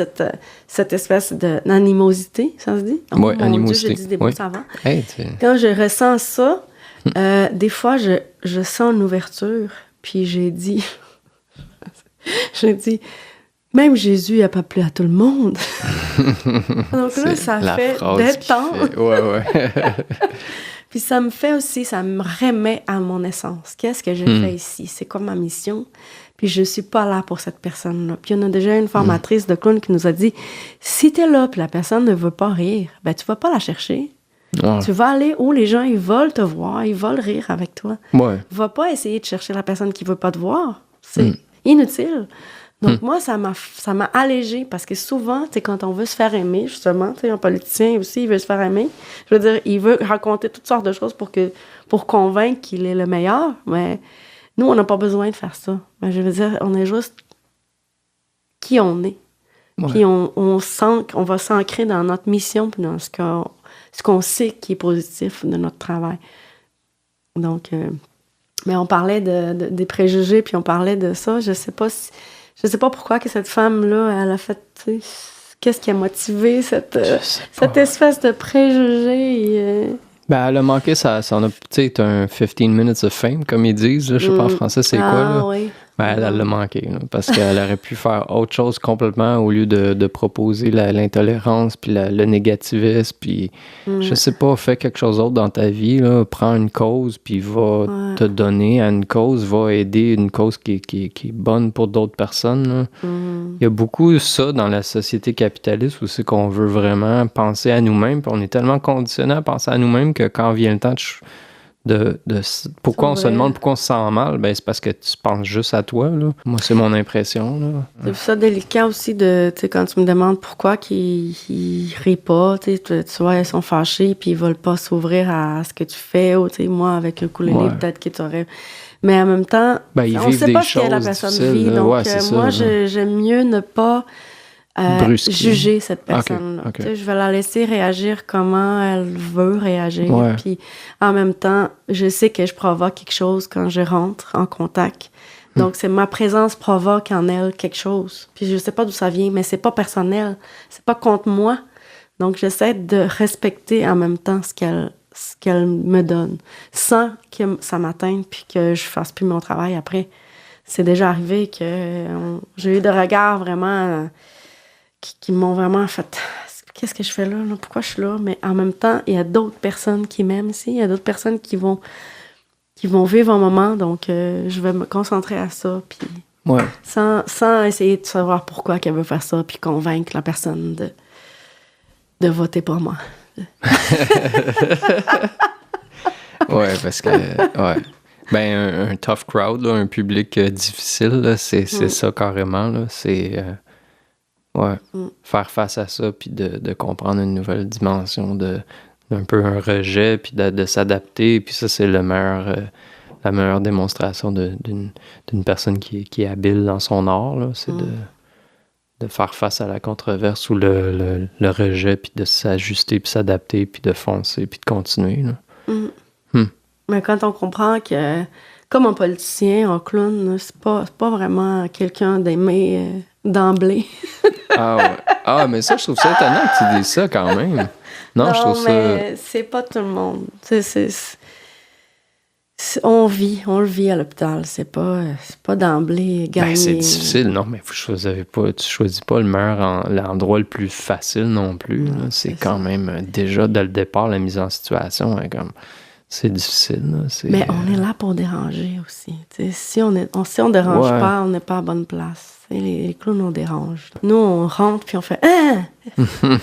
cette espèce d'animosité, ça se dit? Oui, animosité. Dieu, j'ai dit des mots avant. Hey, quand je ressens ça, des fois, je sens une ouverture, puis j'ai dit... Même Jésus n'a pas plu à tout le monde. Donc là, ça fait détendre. Ouais. Puis ça me fait aussi, ça me remet à mon essence. Qu'est-ce que j'ai fait ici? C'est quoi ma mission? Puis je suis pas là pour cette personne-là. Puis on a déjà une formatrice de clown qui nous a dit, si t'es là puis la personne ne veut pas rire, ben tu vas pas la chercher. Ouais. Tu vas aller où les gens, ils veulent te voir, ils veulent rire avec toi. Ouais. Va pas essayer de chercher la personne qui veut pas te voir. C'est inutile. Donc, moi, ça m'a allégée parce que souvent, tu sais, quand on veut se faire aimer, justement, tu sais, un politicien aussi, il veut se faire aimer. Je veux dire, il veut raconter toutes sortes de choses pour convaincre qu'il est le meilleur. Mais nous, on n'a pas besoin de faire ça. Mais je veux dire, on est juste qui on est. Ouais. Puis on sent qu'on va s'ancrer dans notre mission puis dans ce qu'on sait qui est positif de notre travail. Donc, mais on parlait des préjugés puis on parlait de ça. Je sais pas pourquoi que cette femme-là, elle a fait, tu sais, qu'est-ce qui a motivé cette espèce de préjugé. Ben, elle a manqué ça on a, tu sais, un 15 minutes of fame, comme ils disent, là, je sais pas en français c'est quoi, là. Oui. Ben, elle l'a manqué, là, parce qu'elle aurait pu faire autre chose complètement au lieu de proposer l'intolérance, puis le négativisme, puis je sais pas, fais quelque chose d'autre dans ta vie, là, prends une cause, puis va te donner à une cause, va aider une cause qui est bonne pour d'autres personnes, là. Il y a beaucoup ça dans la société capitaliste aussi qu'on veut vraiment penser à nous-mêmes, puis on est tellement conditionné à penser à nous-mêmes que quand vient le temps pourquoi on se demande pourquoi on se sent mal, ben c'est parce que tu penses juste à toi, là. Moi, c'est mon impression, là. C'est ça délicat aussi de, tu sais, quand tu me demandes pourquoi qu'ils rient pas, tu vois, ils sont fâchés puis ils veulent pas s'ouvrir à ce que tu fais, ou tu sais, moi, avec un ukulélé, peut-être qu'ils t'auraient... Mais en même temps, on sait pas ce que la personne vit, donc moi, j'aime mieux ne pas... juger cette personne-là. Okay. Je vais la laisser réagir comment elle veut réagir. Puis en même temps, je sais que je provoque quelque chose quand je rentre en contact. Donc, c'est ma présence provoque en elle quelque chose. Puis je sais pas d'où ça vient, mais c'est pas personnel. C'est pas contre moi. Donc, j'essaie de respecter en même temps ce qu'elle me donne, sans que ça m'atteigne puis que je fasse plus mon travail après. C'est déjà arrivé que j'ai eu des regards vraiment... qui m'ont vraiment fait « Qu'est-ce que je fais là? Pourquoi je suis là? » Mais en même temps, il y a d'autres personnes qui m'aiment ici. Il y a d'autres personnes qui vont vivre un moment. Donc, je vais me concentrer à ça. Puis sans essayer de savoir pourquoi qu'elle veut faire ça puis convaincre la personne de voter pour moi. Ouais, parce que... ouais. Ben, un tough crowd, là, un public difficile, là, c'est ça carrément. Là, c'est... faire face à ça, puis de comprendre une nouvelle dimension, d'un peu un rejet, puis de s'adapter, puis ça, c'est la meilleure démonstration d'une personne qui est habile dans son art, là, c'est de faire face à la controverse ou le rejet, puis de s'ajuster, puis s'adapter, puis de foncer, puis de continuer. Là. Mais quand on comprend que, comme un politicien, un clown, c'est pas vraiment quelqu'un d'aimé d'emblée. Ah, mais ça, je trouve ça étonnant que tu dises ça quand même. Non, je trouve mais c'est pas tout le monde. On le vit à l'hôpital. C'est pas d'emblée gagné. Ben, c'est difficile, non, mais tu choisis pas l'endroit le plus facile non plus. Là. C'est quand même, déjà, dès le départ, la mise en situation, hein, comme... C'est difficile. Là. Mais on est là pour déranger aussi. T'sais, si on dérange pas, on n'est pas à bonne place. Les clowns, on dérange. Nous, on rentre puis on fait « Ah!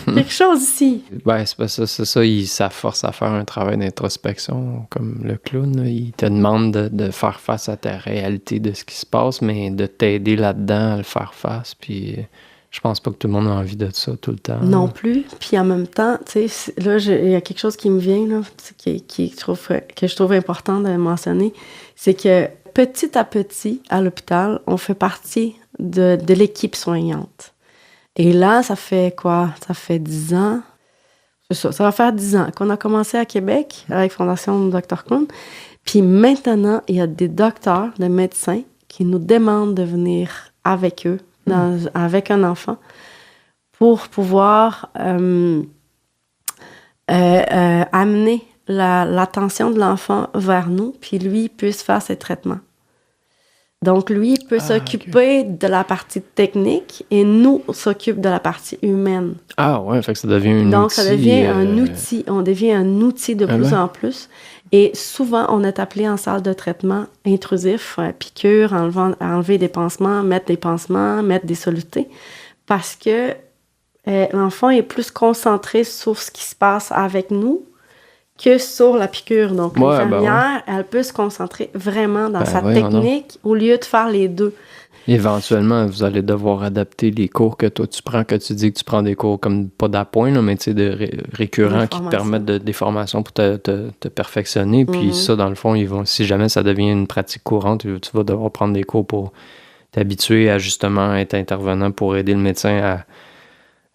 Quelque chose ici! » Ben, c'est pas ça, ça force à faire un travail d'introspection. Comme le clown, là, il te demande de faire face à ta réalité de ce qui se passe, mais de t'aider là-dedans à le faire face. Puis je pense pas que tout le monde a envie de ça tout le temps. Non plus. Puis en même temps, tu sais, là, il y a quelque chose qui me vient, là, que je trouve important de mentionner, c'est que petit à petit, à l'hôpital, on fait partie de l'équipe soignante. Et là, ça fait quoi? Ça fait 10 ans. C'est ça va faire 10 ans qu'on a commencé à Québec avec Fondation Dr. Clown. Puis maintenant, il y a des docteurs, des médecins qui nous demandent de venir avec eux, avec un enfant, pour pouvoir amener l'attention de l'enfant vers nous, puis lui puisse faire ses traitements. Donc, lui, il peut s'occuper de la partie technique et nous, on s'occupe de la partie humaine. Ah ouais, fait que ça devient un outil. Donc, ça devient un outil. On devient un outil de plus en plus. Et souvent, on est appelé en salle de traitement intrusif, piqûre, enlever des pansements, mettre des solutés, parce que l'enfant est plus concentré sur ce qui se passe avec nous que sur la piqûre. Donc, l'infirmière, elle peut se concentrer vraiment dans sa technique au lieu de faire les deux. Éventuellement, vous allez devoir adapter les cours que toi tu prends, que tu dis que tu prends des cours comme pas d'appoint, là, mais tu sais, de récurrents qui te permettent des formations pour te perfectionner. Puis ça, dans le fond, si jamais ça devient une pratique courante, tu vas devoir prendre des cours pour t'habituer à justement être intervenant pour aider le médecin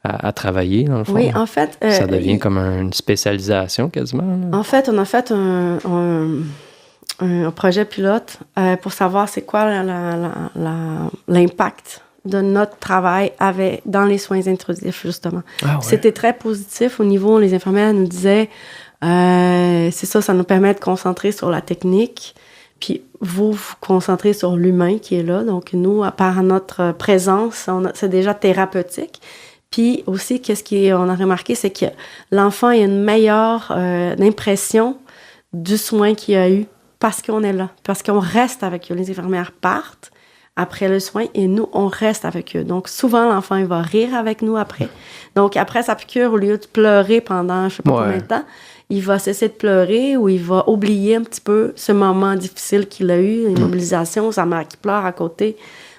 à travailler, dans le fond. Oui, en fait... ça devient comme une spécialisation, quasiment. Là. En fait, on a fait un projet pilote pour savoir c'est quoi l'impact de notre travail dans les soins intrusifs, justement. Ah ouais. C'était très positif au niveau où les infirmières nous disaient c'est ça nous permet de concentrer sur la technique, puis vous concentrez sur l'humain qui est là. Donc, nous, par notre présence, c'est déjà thérapeutique. Puis aussi, on a remarqué, c'est que l'enfant a une meilleure impression du soin qu'il a eu parce qu'on est là, parce qu'on reste avec eux. Les infirmières partent après le soin et nous, on reste avec eux. Donc, souvent, l'enfant, il va rire avec nous après. Donc, après sa piqûre, au lieu de pleurer pendant je sais pas combien de temps, il va cesser de pleurer ou il va oublier un petit peu ce moment difficile qu'il a eu, l'immobilisation, sa mère qui pleure à côté.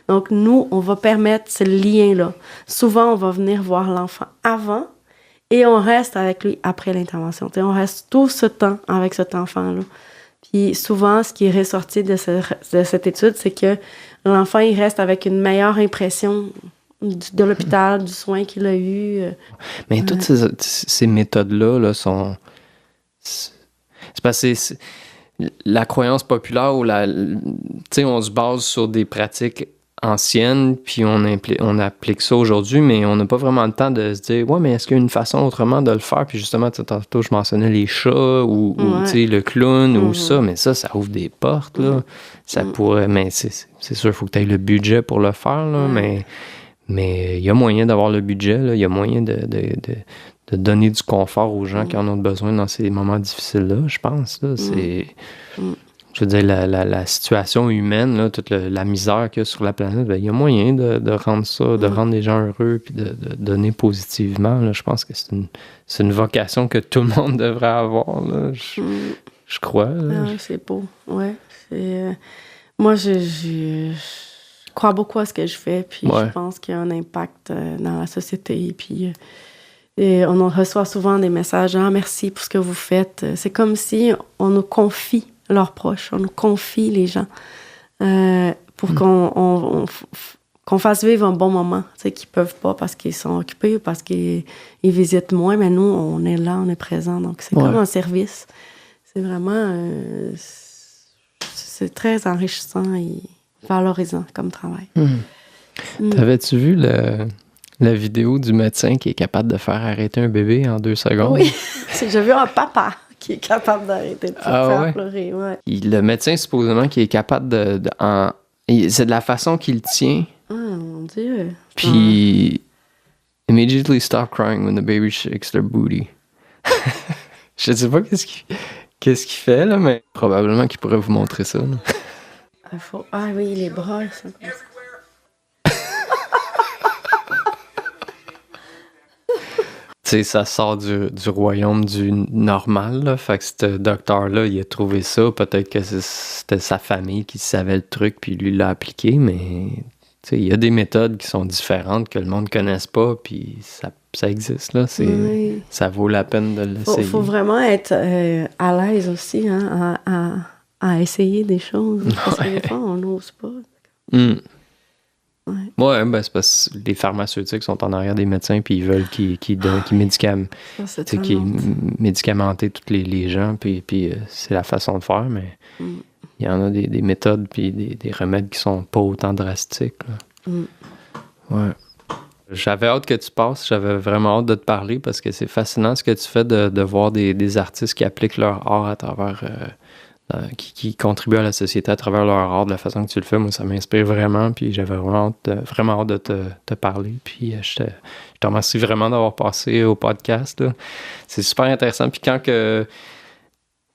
Donc, nous, on va permettre ce lien-là. Souvent, on va venir voir l'enfant avant et on reste avec lui après l'intervention. T'sais, on reste tout ce temps avec cet enfant-là. Puis souvent, ce qui est ressorti de cette étude, c'est que l'enfant, il reste avec une meilleure impression de l'hôpital, du soin qu'il a eu. Mais toutes ces méthodes-là là, sont... C'est parce que c'est la croyance populaire où on se base sur des pratiques ancienne, puis on applique ça aujourd'hui, mais on n'a pas vraiment le temps de se dire « Ouais, mais est-ce qu'il y a une façon autrement de le faire? » Puis justement, tantôt, je mentionnais les chats ou le clown ou ça, mais ça ouvre des portes, là. Ça pourrait... Mais c'est sûr, il faut que tu aies le budget pour le faire, là, mais il y a moyen d'avoir le budget, là. Il y a moyen de donner du confort aux gens qui en ont besoin dans ces moments difficiles-là, je pense, là. C'est... Je veux dire, la situation humaine, là, toute la misère qu'il y a sur la planète, il y a moyen de rendre ça, de rendre les gens heureux puis de donner positivement. Là. Je pense que c'est une vocation que tout le monde devrait avoir. Là. Je crois. Là. Ah, c'est beau. Ouais. Moi, je crois beaucoup à ce que je fais, puis je pense qu'il y a un impact dans la société. Puis et on reçoit souvent des messages « Ah, merci pour ce que vous faites. » C'est comme si on nous confie leurs proches, on nous confie les gens pour qu'on fasse vivre un bon moment, tu sais, qu'ils peuvent pas parce qu'ils sont occupés ou parce qu'ils visitent moins, mais nous, on est là, on est présent, donc c'est comme un service. C'est vraiment... c'est très enrichissant et valorisant comme travail. T'avais-tu vu la vidéo du médecin qui est capable de faire arrêter un bébé en 2 secondes? Oui, j'ai vu un papa qui est capable d'arrêter de faire pleurer. Ouais. Le médecin, supposément, qui est capable c'est de la façon qu'il tient. Ah, mon Dieu. Puis, immediately stop crying when the baby shakes their booty. Je sais pas qu'est-ce qu'il fait, là, mais probablement qu'il pourrait vous montrer ça. Ah oui, les bras, ils sont comme ça. sais, ça sort du royaume du normal, là. Fait que ce docteur-là, il a trouvé ça. Peut-être que c'était sa famille qui savait le truc, puis lui l'a appliqué, mais tu sais, il y a des méthodes qui sont différentes que le monde ne connaisse pas, puis ça existe, là. Oui. Ça vaut la peine de l'essayer. Faut vraiment être à l'aise aussi, hein, à essayer des choses. Parce que des fois, on n'ose pas. Ouais, ben c'est parce que les pharmaceutiques sont en arrière des médecins puis ils veulent qu'ils médicamenter tous les gens, puis c'est la façon de faire, mais il y en a des méthodes puis des remèdes qui sont pas autant drastiques. Là. Ouais. J'avais hâte que tu passes, j'avais vraiment hâte de te parler parce que c'est fascinant ce que tu fais de voir des artistes qui appliquent leur art à travers... qui contribuent à la société à travers leur art, de la façon que tu le fais. Moi, ça m'inspire vraiment, puis j'avais vraiment hâte de te parler, puis je te remercie vraiment d'avoir passé au podcast, là. C'est super intéressant, puis quand que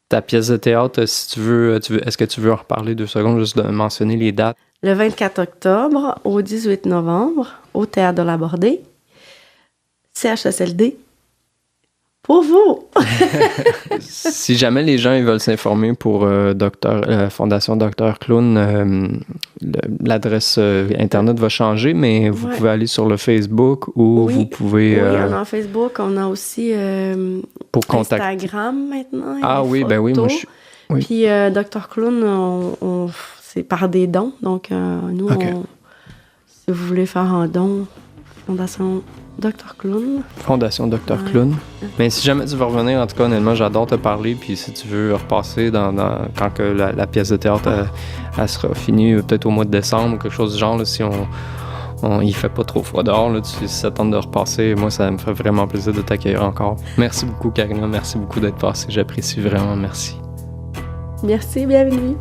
ta pièce de théâtre, si tu veux, est-ce que tu veux en reparler 2 secondes, juste de mentionner les dates? Le 24 octobre au 18 novembre, au Théâtre de la Bordée, CHSLD, pour vous! Si jamais les gens ils veulent s'informer pour Fondation Dr Clown, l'adresse Internet va changer, mais vous pouvez aller sur le Facebook ou vous pouvez... Oui, on a un Facebook, on a aussi pour Instagram maintenant. Ah oui, ben oui, moi je suis... Oui. Puis Dr Clown, c'est par des dons, donc nous, si vous voulez faire un don, Fondation Dr Clown. Fondation Dr Clown. Mais si jamais tu veux revenir, en tout cas, honnêtement, j'adore te parler. Puis si tu veux repasser quand que la pièce de théâtre elle sera finie, peut-être au mois de décembre ou quelque chose du genre, là, si il fait pas trop froid dehors, là, si ça tente de repasser, moi, ça me ferait vraiment plaisir de t'accueillir encore. Merci beaucoup, Karina. Merci beaucoup d'être passée. J'apprécie vraiment. Merci. Merci, bienvenue.